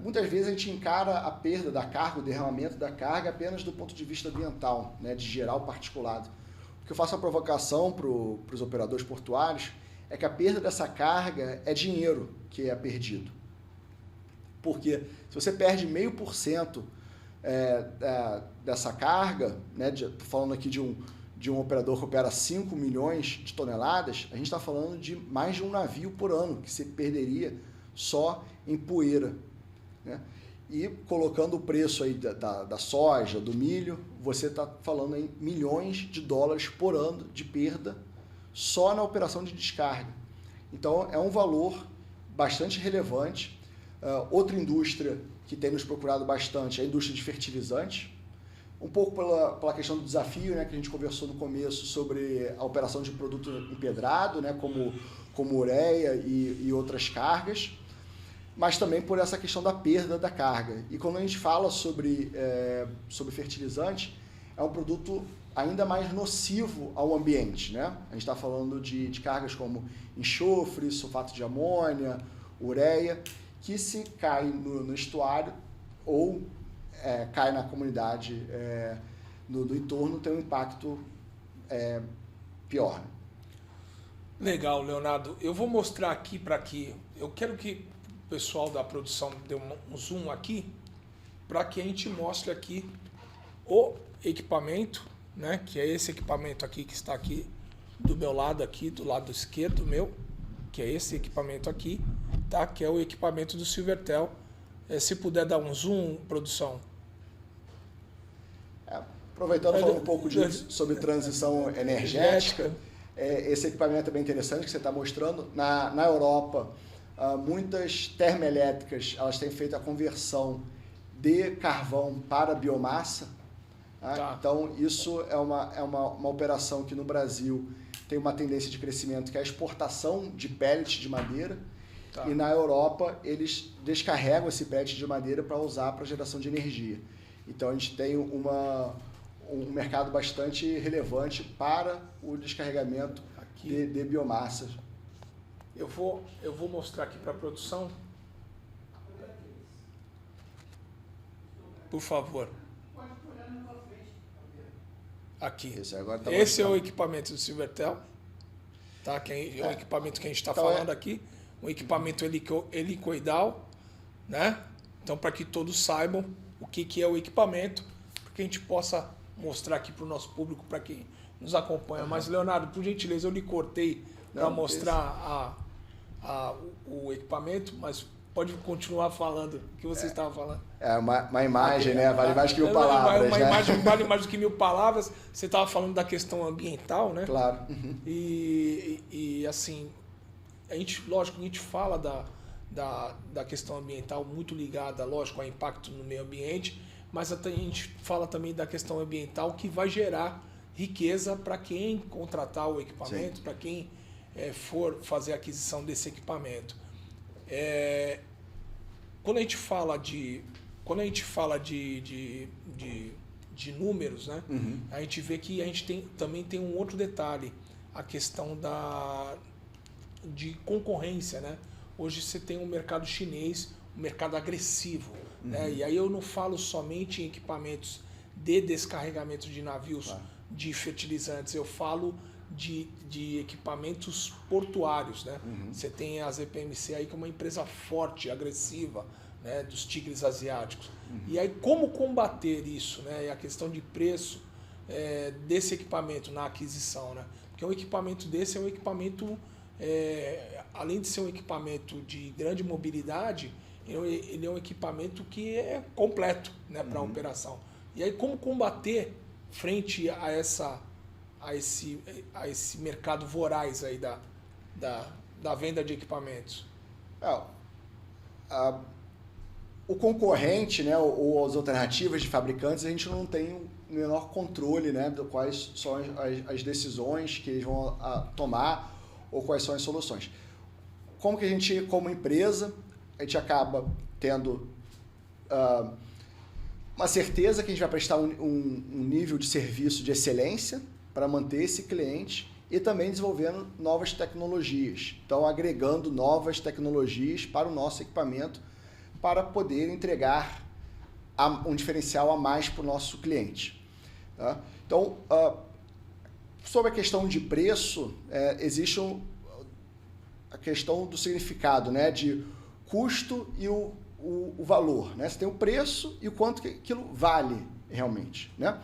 Muitas vezes a gente encara a perda da carga, o derramamento da carga apenas do ponto de vista ambiental, né, de gerar o particulado. O que eu faço a provocação para os operadores portuários é que a perda dessa carga é dinheiro que é perdido. Porque se você perde 0,5% dessa carga, né, falando aqui de um operador que opera 5 milhões de toneladas, a gente está falando de mais de um navio por ano que você perderia só em poeira, né? E colocando o preço aí da soja, do milho, você está falando em milhões de dólares por ano de perda só na operação de descarga. Então, é um valor bastante relevante. Outra indústria que tem nos procurado bastante é a indústria de fertilizantes, um pouco pela questão do desafio, né, que a gente conversou no começo sobre a operação de produto empedrado, né, como ureia e outras cargas, mas também por essa questão da perda da carga. E quando a gente fala sobre fertilizante, é um produto ainda mais nocivo ao ambiente, né? A gente está falando de cargas como enxofre, sulfato de amônia, ureia, que se cai no estuário ou cai na comunidade do entorno, tem um impacto pior. Legal, Leonardo. Eu vou mostrar aqui para que... Eu quero que o pessoal da produção dê um zoom aqui, para que a gente mostre aqui o equipamento, né? Que é esse equipamento aqui que está aqui do meu lado, aqui do lado esquerdo meu, que é esse equipamento aqui, tá? Que é o equipamento do Silvertel. Se puder dar um zoom, produção. Aproveitando falando um pouco sobre transição energética, esse equipamento é bem interessante que você está mostrando. Na Europa, muitas termoelétricas elas têm feito a conversão de carvão para biomassa. Tá? Então, isso é uma operação que no Brasil tem uma tendência de crescimento, que é a exportação de pellets de madeira. Tá. E na Europa, eles descarregam esse pellet de madeira para usar para geração de energia. Então, a gente tem um mercado bastante relevante para o descarregamento de biomassas. Eu vou mostrar aqui para a produção. Por favor. Aqui. Esse é o equipamento do Silvertel. Tá? É o equipamento que a gente está falando aqui. Um equipamento helicoidal, né? Então, para que todos saibam o que é o equipamento, para que a gente possa mostrar aqui para o nosso público, para quem nos acompanha. Mas, Leonardo, por gentileza, eu lhe cortei para mostrar o equipamento, mas pode continuar falando o que você estava falando. É uma imagem, né? Vale mais que 1000 palavras. Uma imagem vale mais do que 1000 palavras. Você estava falando da questão ambiental, né? Claro. E assim, lógico, a gente fala da questão ambiental muito ligada, lógico, ao impacto no meio ambiente, mas a gente fala também da questão ambiental que vai gerar riqueza para quem contratar o equipamento, para quem for fazer a aquisição desse equipamento. Quando a gente fala de números, né? A gente vê que a gente também tem um outro detalhe, a questão de concorrência, né? Hoje você tem um mercado chinês, um mercado agressivo, né? E aí eu não falo somente em equipamentos de descarregamento de navios de fertilizantes, eu falo de equipamentos portuários, né? Você tem a ZPMC aí que é uma empresa forte, agressiva, né? Dos tigres asiáticos. E aí como combater isso, né? E a questão de preço desse equipamento na aquisição, né? Porque um equipamento desse é um equipamento, além de ser um equipamento de grande mobilidade, ele é um equipamento que é completo, né? Para a operação. E aí como combater frente a esse mercado voraz aí da venda de equipamentos? O concorrente, né, ou as alternativas de fabricantes, a gente não tem o menor controle, né, de quais são as decisões que eles vão tomar ou quais são as soluções. Como que a gente, como empresa, a gente acaba tendo uma certeza que a gente vai prestar um nível de serviço de excelência para manter esse cliente e também desenvolvendo novas tecnologias. Então, agregando novas tecnologias para o nosso equipamento para poder entregar um diferencial a mais para o nosso cliente. Tá? Então, sobre a questão de preço, existe a questão do significado, né, de custo e o valor. Né? Você tem o preço e o quanto que aquilo vale realmente. Né?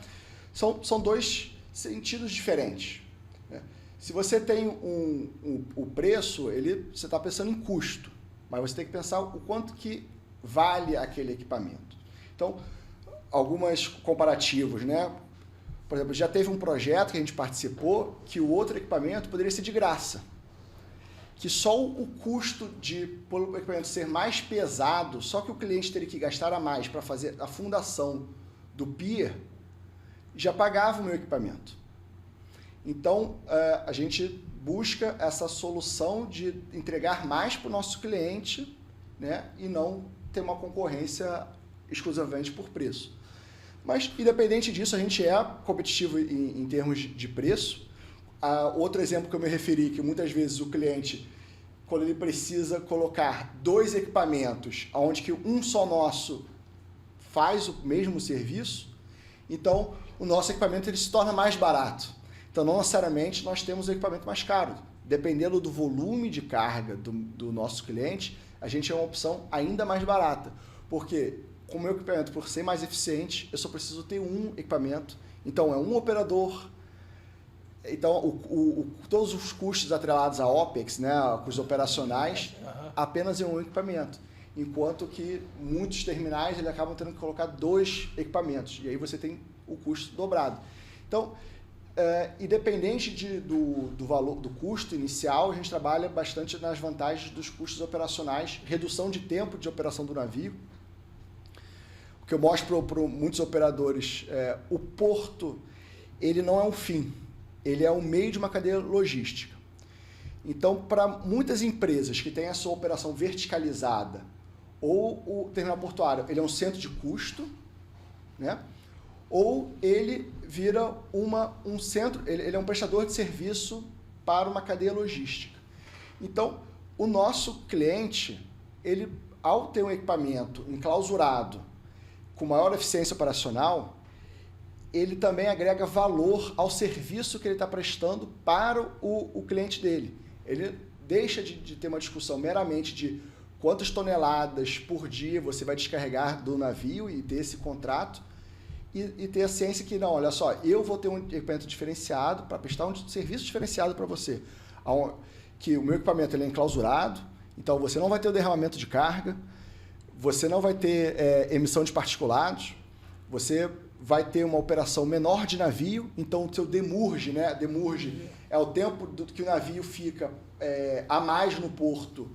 São dois sentidos diferentes. Né? Se você tem o preço, você está pensando em custo, mas você tem que pensar o quanto que vale aquele equipamento. Então, alguns comparativos, né? Por exemplo, já teve um projeto que a gente participou que o outro equipamento poderia ser de graça. Que só o custo pelo equipamento ser mais pesado, só que o cliente teria que gastar a mais para fazer a fundação do pier, já pagava o meu equipamento. Então, a gente busca essa solução de entregar mais para o nosso cliente, né, e não ter uma concorrência exclusivamente por preço. Mas, independente disso, a gente é competitivo em termos de preço. Outro exemplo que eu me referi, que muitas vezes o cliente, quando ele precisa colocar 2 equipamentos, onde que um só nosso faz o mesmo serviço, então o nosso equipamento ele se torna mais barato. Então, não necessariamente nós temos o equipamento mais caro. Dependendo do volume de carga do nosso cliente, a gente é uma opção ainda mais barata. Porque com o meu equipamento, por ser mais eficiente, eu só preciso ter um equipamento. Então, é um operador. Então, todos os custos atrelados à OPEX, né, custos operacionais, apenas em um equipamento. Enquanto que muitos terminais eles acabam tendo que colocar 2 equipamentos. E aí você tem o custo dobrado. Então, independente do valor do custo inicial, a gente trabalha bastante nas vantagens dos custos operacionais, redução de tempo de operação do navio. O que eu mostro para muitos operadores, o porto ele não é um fim, ele é o meio de uma cadeia logística. Então, para muitas empresas que têm a sua operação verticalizada, ou o terminal portuário ele é um centro de custo, né? Ou ele vira um centro, ele é um prestador de serviço para uma cadeia logística. Então, o nosso cliente, ele, ao ter um equipamento enclausurado com maior eficiência operacional, ele também agrega valor ao serviço que ele está prestando para o cliente dele. Ele deixa de ter uma discussão meramente de quantas toneladas por dia você vai descarregar do navio e ter esse contrato, e ter a ciência que, não, olha só, eu vou ter um equipamento diferenciado para prestar um serviço diferenciado para você. Que o meu equipamento ele é enclausurado, então você não vai ter o derramamento de carga, você não vai ter emissão de particulados, você vai ter uma operação menor de navio, então o seu demurge, né? Demurge é o tempo que o navio fica a mais no porto,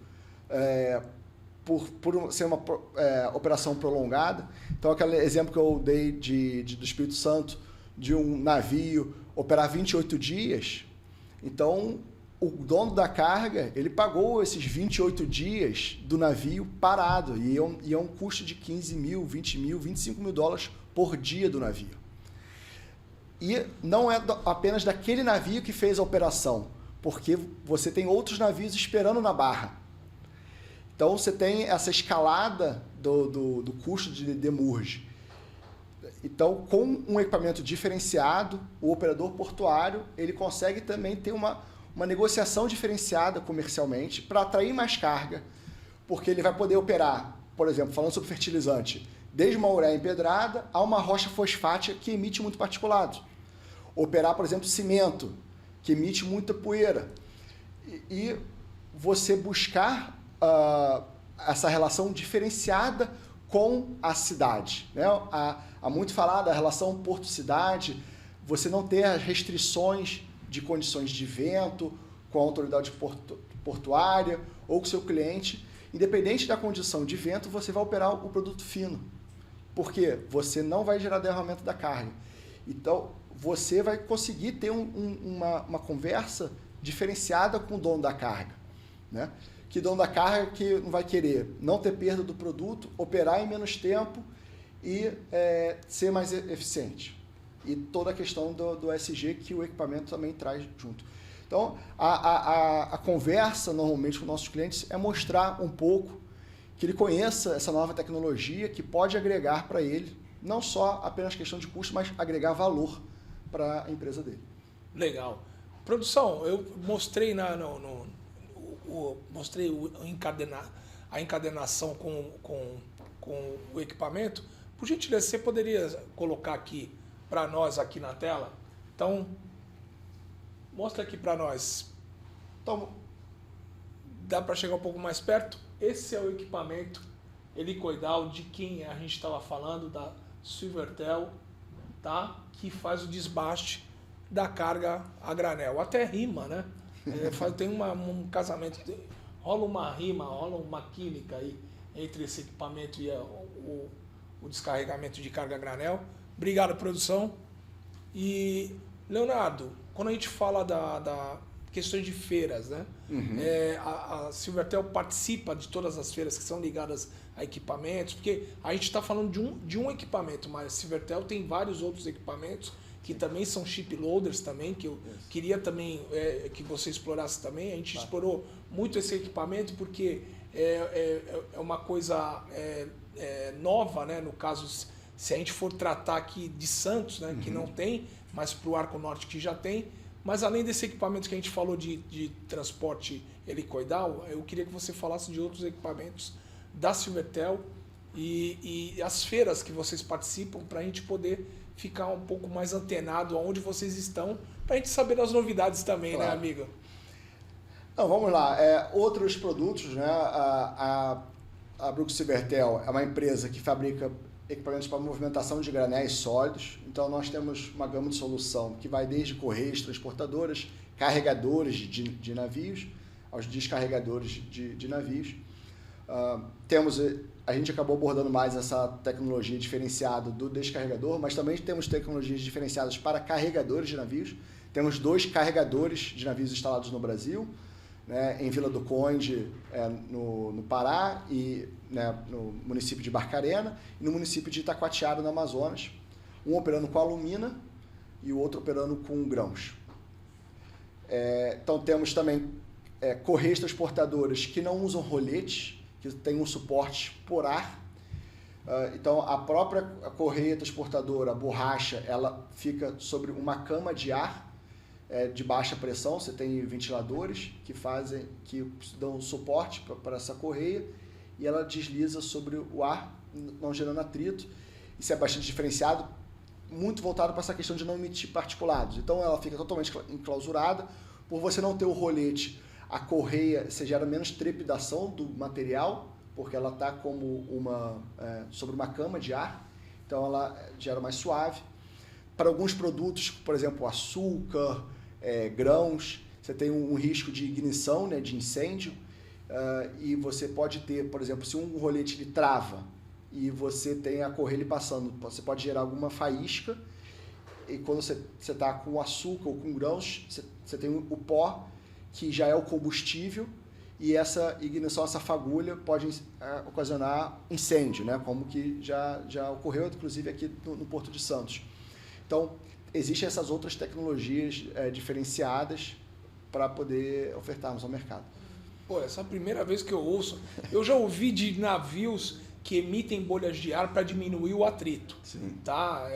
por ser uma operação prolongada. Então, aquele exemplo que eu dei do Espírito Santo, de um navio operar 28 dias, então o dono da carga, ele pagou esses 28 dias do navio parado, e é um custo de 15 mil, 20 mil, 25 mil dólares por dia do navio. E não é apenas daquele navio que fez a operação, porque você tem outros navios esperando na barra. Então, você tem essa escalada do custo de demurge. Então, com um equipamento diferenciado, o operador portuário ele consegue também ter uma negociação diferenciada comercialmente para atrair mais carga, porque ele vai poder operar, por exemplo, falando sobre fertilizante, desde uma ureia empedrada a uma rocha fosfática que emite muito particulado. Operar, por exemplo, cimento, que emite muita poeira. E você buscar essa relação diferenciada com a cidade, né? Há muito falado da relação porto-cidade, você não ter as restrições de condições de vento com a autoridade portuária ou com o seu cliente. Independente da condição de vento, você vai operar o produto fino, porque você não vai gerar derramamento da carga. Então, você vai conseguir ter uma conversa diferenciada com o dono da carga, né? Que dono da carga que não vai querer não ter perda do produto, operar em menos tempo e ser mais eficiente. E toda a questão do SG que o equipamento também traz junto. Então, a conversa normalmente com nossos clientes é mostrar um pouco que ele conheça essa nova tecnologia que pode agregar para ele, não só apenas questão de custo, mas agregar valor para a empresa dele. Legal. Produção, eu mostrei mostrei a encadenação com o equipamento. Por gentileza, você poderia colocar aqui para nós aqui na tela? Então, mostra aqui para nós. Então, dá para chegar um pouco mais perto? Esse é o equipamento helicoidal de quem a gente estava falando, da Silvertel. tá? Que faz o desbaste da carga a granel. Até rima, né? Tem um casamento, rola uma rima, rola uma química aí entre esse equipamento e o descarregamento de carga a granel. Obrigado, produção. E, Leonardo, quando a gente fala da questões de feiras, né? A Silvertel participa de todas as feiras que são ligadas a equipamentos, porque a gente está falando de um equipamento, mas a Silvertel tem vários outros equipamentos que também são chip loaders também, que eu queria também que você explorasse também. A gente explorou muito esse equipamento porque é uma coisa nova, né? No caso, se a gente for tratar aqui de Santos, né? Que não tem, mas para o Arco Norte que já tem. Mas além desse equipamento que a gente falou de transporte helicoidal, eu queria que você falasse de outros equipamentos da Silvertel e as feiras que vocês participam, para a gente poder ficar um pouco mais antenado aonde vocês estão, para a gente saber das novidades também, claro. Né, amigo? Então, vamos lá. Outros produtos, né? A Brux Silvertel é uma empresa que fabrica equipamentos para movimentação de granéis sólidos. Então, nós temos uma gama de solução que vai desde correias, transportadoras, carregadores de navios, aos descarregadores de navios. A gente acabou abordando mais essa tecnologia diferenciada do descarregador, mas também temos tecnologias diferenciadas para carregadores de navios. Temos 2 carregadores de navios instalados no Brasil, né, em Vila do Conde, no Pará, e né, no município de Barcarena, e no município de Itacoatiara, no Amazonas. Um operando com alumina e o outro operando com grãos. Então temos também correias transportadoras que não usam roletes, que tem um suporte por ar. Então a própria correia transportadora, a borracha, ela fica sobre uma cama de ar de baixa pressão. Você tem ventiladores que dão suporte para essa correia e ela desliza sobre o ar, não gerando atrito. Isso é bastante diferenciado, muito voltado para essa questão de não emitir particulados. Então ela fica totalmente enclausurada. Por você não ter o rolete, a correia, você gera menos trepidação do material, porque ela está como sobre uma cama de ar, então ela gera mais suave. Para alguns produtos, por exemplo, açúcar, grãos, você tem um risco de ignição, né, de incêndio, e você pode ter, por exemplo, se um rolete ele trava e você tem a correia passando, você pode gerar alguma faísca, e quando você está com açúcar ou com grãos, você tem o pó, que já é o combustível, e essa ignição, essa fagulha pode ocasionar incêndio, né? Como que já ocorreu, inclusive, aqui no Porto de Santos. Então, existem essas outras tecnologias diferenciadas para poder ofertarmos ao mercado. Pô, essa é a primeira vez que eu ouço. Eu já ouvi de navios que emitem bolhas de ar para diminuir o atrito. Sim. Tá?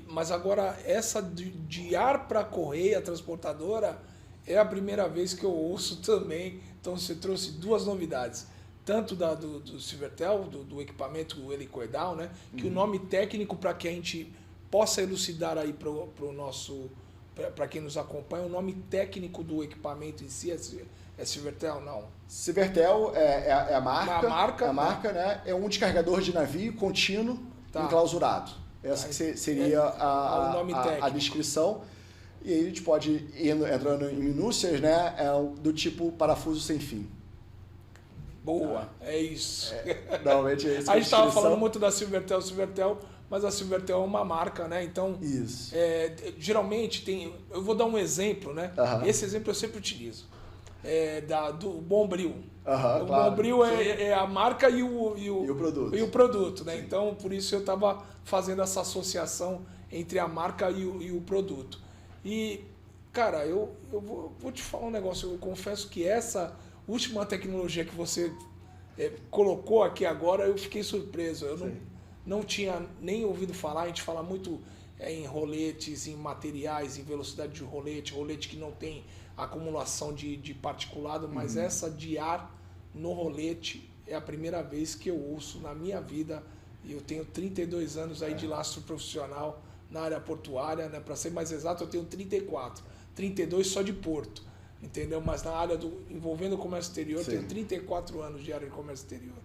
Mas agora, essa de ar para correia transportadora é a primeira vez que eu ouço também. Então você trouxe 2 novidades. Tanto do Silvertel, do equipamento helicoidal, né? Que o nome técnico, para que a gente possa elucidar aí para quem nos acompanha, o nome técnico do equipamento em si é Silvertel, não? Silvertel é a marca. A marca, né? É um descarregador de navio contínuo, enclausurado. Essa que seria a descrição. E aí a gente pode ir entrando em minúcias, né? Do tipo parafuso sem fim. Boa, é isso. Normalmente a gente estava falando muito da Silvertel, mas a Silvertel é uma marca, né? Então, isso. Geralmente eu vou dar um exemplo, né? Esse exemplo eu sempre utilizo. Do Bombril. O claro. Bombril é a marca e o produto. E o produto, né? Então, por isso eu estava fazendo essa associação entre a marca e o produto. E, cara, eu vou te falar um negócio. Eu confesso que essa última tecnologia que você colocou aqui agora, eu fiquei surpreso. Eu não tinha nem ouvido falar. A gente fala muito em roletes, em materiais, em velocidade de rolete que não tem acumulação de particulado, mas essa de ar no rolete é a primeira vez que eu ouço na minha vida. E eu tenho 32 anos aí de lastro profissional na área portuária, né? Para ser mais exato, eu tenho 34, 32 só de porto, entendeu? Mas na área envolvendo o comércio exterior, eu tenho 34 anos de área de comércio exterior.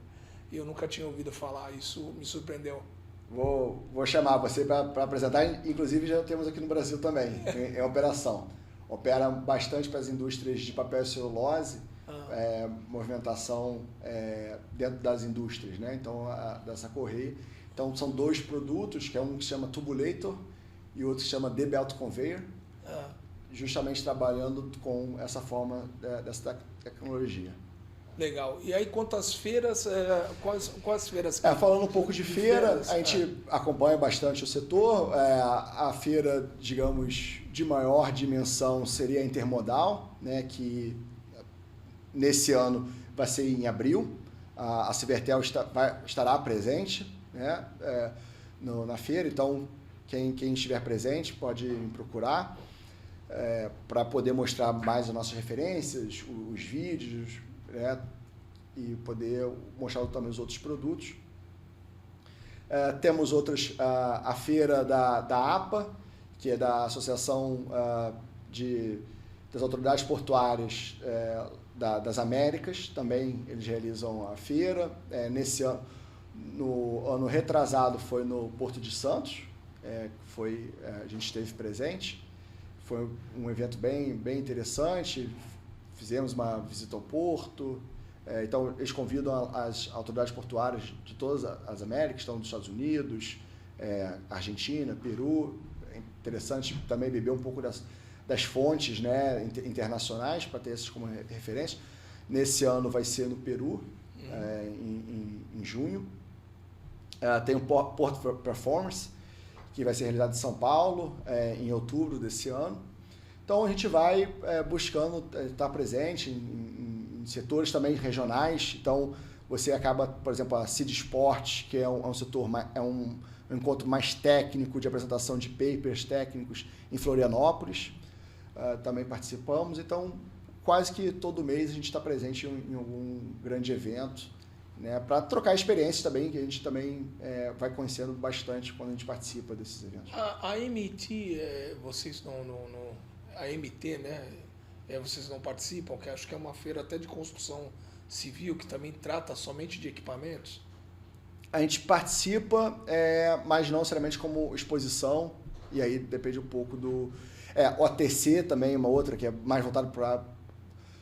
E eu nunca tinha ouvido falar, isso me surpreendeu. Vou chamar você para apresentar, inclusive já temos aqui no Brasil também, em operação. Opera bastante para as indústrias de papel e celulose, movimentação dentro das indústrias, né? Então, dessa correia. Então, são 2 produtos, que é um que se chama Tubulator e outro que se chama The-Belt Conveyor, justamente trabalhando com essa forma dessa tecnologia. Legal. E aí, quantas feiras, quais feiras? Falando um pouco de feira, feiras, a gente acompanha bastante o setor. A feira, digamos, de maior dimensão seria a Intermodal, né, que nesse ano vai ser em abril. A Civertel estará presente, né, na feira, então quem estiver presente pode me procurar para poder mostrar mais as nossas referências, os vídeos, né, e poder mostrar também os outros produtos. Temos outras, a feira da APA, que é da Associação das Autoridades Portuárias das Américas, também eles realizam a feira. Nesse ano, no ano retrasado, foi no Porto de Santos, a gente esteve presente. Foi um evento bem interessante. Fizemos uma visita ao porto, então eles convidam as autoridades portuárias de todas as Américas, estão dos Estados Unidos, Argentina, Peru. É interessante também beber um pouco das fontes, né, internacionais para ter essas como referência. Nesse ano vai ser no Peru, em junho. Tem o Porto Performance, que vai ser realizado em São Paulo, em outubro desse ano. Então, a gente vai buscando estar presente em setores também regionais. Então, você acaba, por exemplo, a CID Sport, que é um setor, um encontro mais técnico de apresentação de papers técnicos em Florianópolis. Também participamos. Então, quase que todo mês a gente está presente em algum grande evento, né, para trocar experiências também, que a gente também vai conhecendo bastante quando a gente participa desses eventos. A MT, vocês a MT, né, vocês não participam, que acho que é uma feira até de construção civil, que também trata somente de equipamentos? A gente participa, mas não necessariamente como exposição, e aí depende um pouco do... O ATC também é uma outra, que é mais voltado para...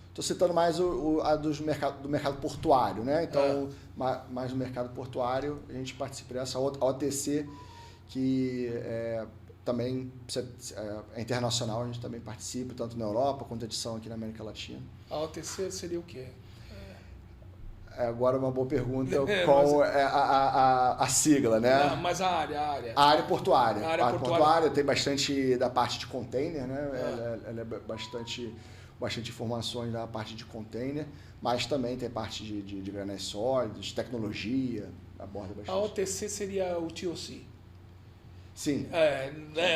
Estou citando mais a do mercado portuário, né? Então, mais no mercado portuário, a gente participa dessa. A OTC, que também é internacional, a gente também participa, tanto na Europa quanto edição aqui na América Latina. A OTC seria o quê? Agora uma boa pergunta, qual é a sigla, né? Não, mas a área. A área portuária. A área portuária tem bastante da parte de container, né? Ela é bastante informações da parte de container, mas também tem parte de granéis sólidos, tecnologia, aborda bastante. A OTC seria o TOC? Sim.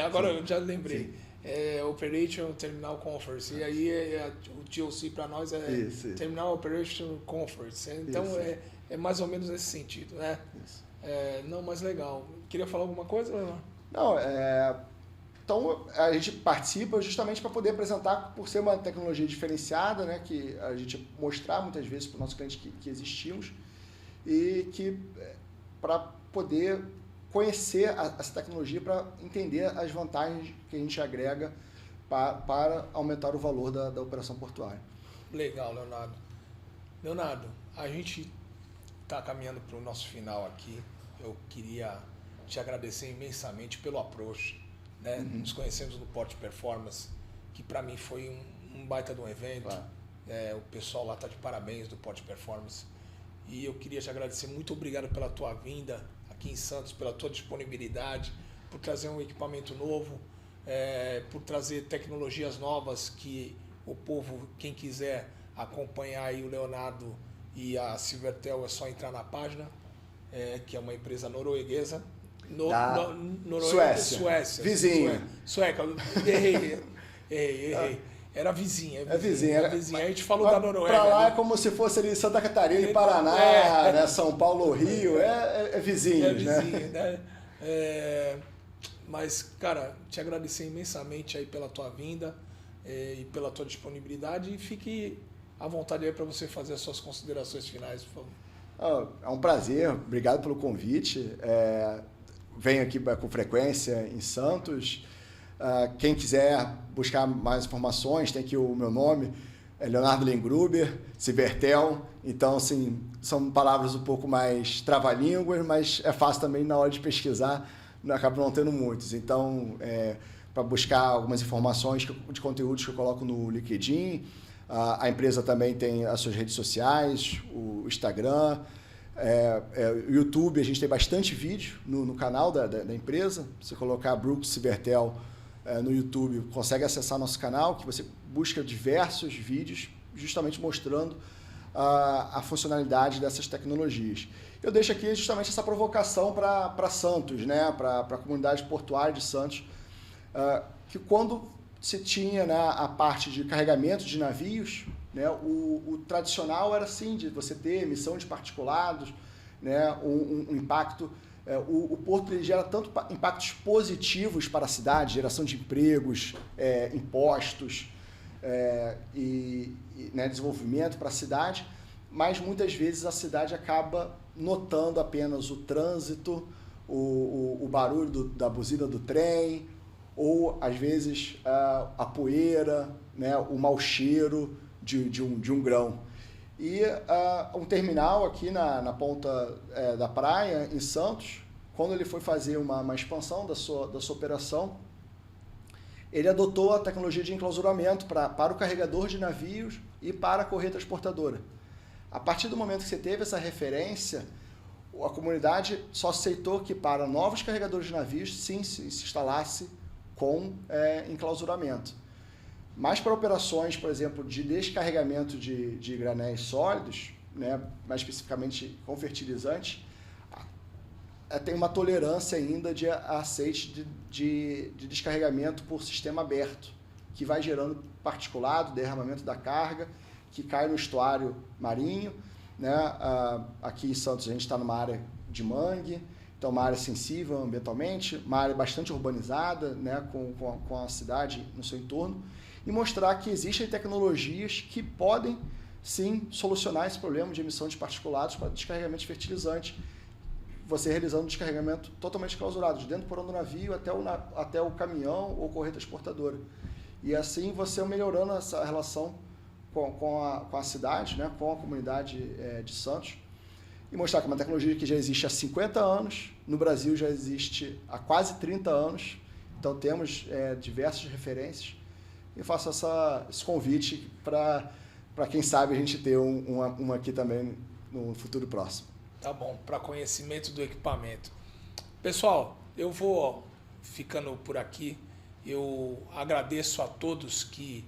Agora eu já lembrei. Operation Terminal Conference. E aí o TOC para nós é isso. Terminal Operation Conference. Então é mais ou menos nesse sentido, né? Isso. Não, mas legal. Queria falar alguma coisa, Leonardo? Não, então a gente participa justamente para poder apresentar, por ser uma tecnologia diferenciada, né, que a gente mostrar muitas vezes para o nosso cliente que existimos e que para poder conhecer essa tecnologia, para entender as vantagens que a gente agrega para aumentar o valor da operação portuária. Legal, Leonardo. Leonardo, a gente está caminhando para o nosso final aqui. Eu queria te agradecer imensamente pelo approach, né? Nos conhecemos no Port Performance, que para mim foi um baita de um evento. Claro. O pessoal lá está de parabéns do Port Performance. E eu queria te agradecer. Muito obrigado pela tua vinda aqui em Santos, pela tua disponibilidade, por trazer um equipamento novo, por trazer tecnologias novas que o povo, quem quiser acompanhar aí o Leonardo e a Civertel, é só entrar na página, que é uma empresa norueguesa. Suécia. Vizinho. Sueca. Errei. Era vizinha. Vizinha. A gente falou da Noruega. Para lá é como se fosse ali Santa Catarina e Paraná, né? São Paulo, Rio, vizinhos, né? Mas, cara, te agradecer imensamente aí pela tua vinda e pela tua disponibilidade, e fique à vontade aí para você fazer as suas considerações finais, por favor. É um prazer, obrigado pelo convite. venho aqui com frequência em Santos. Quem quiser buscar mais informações, tem aqui o meu nome, é Leonardo Lengruber, Cibertel. Então, assim, são palavras um pouco mais trava-línguas, mas é fácil também na hora de pesquisar, acaba não tendo muitos. Então, para buscar algumas informações de conteúdos que eu coloco no LinkedIn, a empresa também tem as suas redes sociais, o Instagram, o YouTube. A gente tem bastante vídeo no canal da empresa. Se você colocar Brooks Cibertel no YouTube, consegue acessar nosso canal, que você busca diversos vídeos justamente mostrando a funcionalidade dessas tecnologias. Eu deixo aqui justamente essa provocação para Santos, né? Para a comunidade portuária de Santos, que quando se tinha, né, a parte de carregamento de navios, né, o tradicional era assim, de você ter emissão de particulados, né, um impacto. O porto ele gera tanto impactos positivos para a cidade, geração de empregos, impostos né, desenvolvimento para a cidade, mas muitas vezes a cidade acaba notando apenas o trânsito, o barulho da buzina do trem, ou às vezes a poeira, né, o mau cheiro de um grão. E um terminal aqui na ponta da praia, em Santos, quando ele foi fazer uma expansão da sua operação, ele adotou a tecnologia de enclausuramento para o carregador de navios e para a correia transportadora. A partir do momento que você teve essa referência, a comunidade só aceitou que para novos carregadores de navios, sim, se instalasse com enclausuramento. Mas para operações, por exemplo, de descarregamento de granéis sólidos, né, mais especificamente com fertilizantes, tem uma tolerância ainda de aceite de descarregamento por sistema aberto, que vai gerando particulado, derramamento da carga, que cai no estuário marinho, né? Aqui em Santos a gente está numa área de mangue, então uma área sensível ambientalmente, uma área bastante urbanizada, né? com a cidade no seu entorno, e mostrar que existem tecnologias que podem, sim, solucionar esse problema de emissão de particulados para descarregamento de fertilizante, você realizando um descarregamento totalmente clausurado, de dentro do porão do navio até o caminhão ou correia transportadora. E assim você melhorando essa relação com a cidade, né, com a comunidade de Santos, e mostrar que é uma tecnologia que já existe há 50 anos, no Brasil já existe há quase 30 anos, então temos diversas referências, e faço esse convite para quem sabe a gente ter uma aqui também no futuro próximo. Tá bom, para conhecimento do equipamento. Pessoal, eu vou ficando por aqui. Eu agradeço a todos que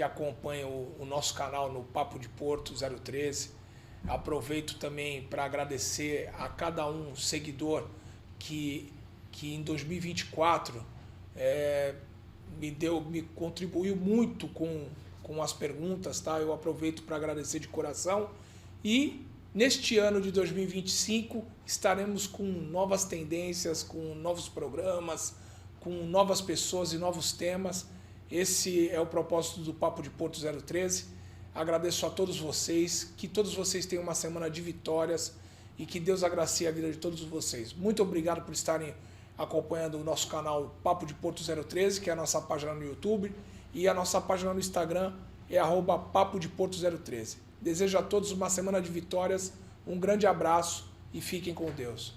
acompanham o nosso canal no Papo de Porto 013. Aproveito também para agradecer a cada um seguidor que em 2024 me contribuiu muito com as perguntas, tá? Eu aproveito para agradecer de coração. E neste ano de 2025 estaremos com novas tendências, com novos programas, com novas pessoas e novos temas. Esse é o propósito do Papo de Porto 013. Agradeço a todos vocês, que todos vocês tenham uma semana de vitórias e que Deus agracie a vida de todos vocês. Muito obrigado por estarem acompanhando o nosso canal Papo de Porto 013, que é a nossa página no YouTube, e a nossa página no Instagram é @Papo de Porto 013. Desejo a todos uma semana de vitórias, um grande abraço e fiquem com Deus.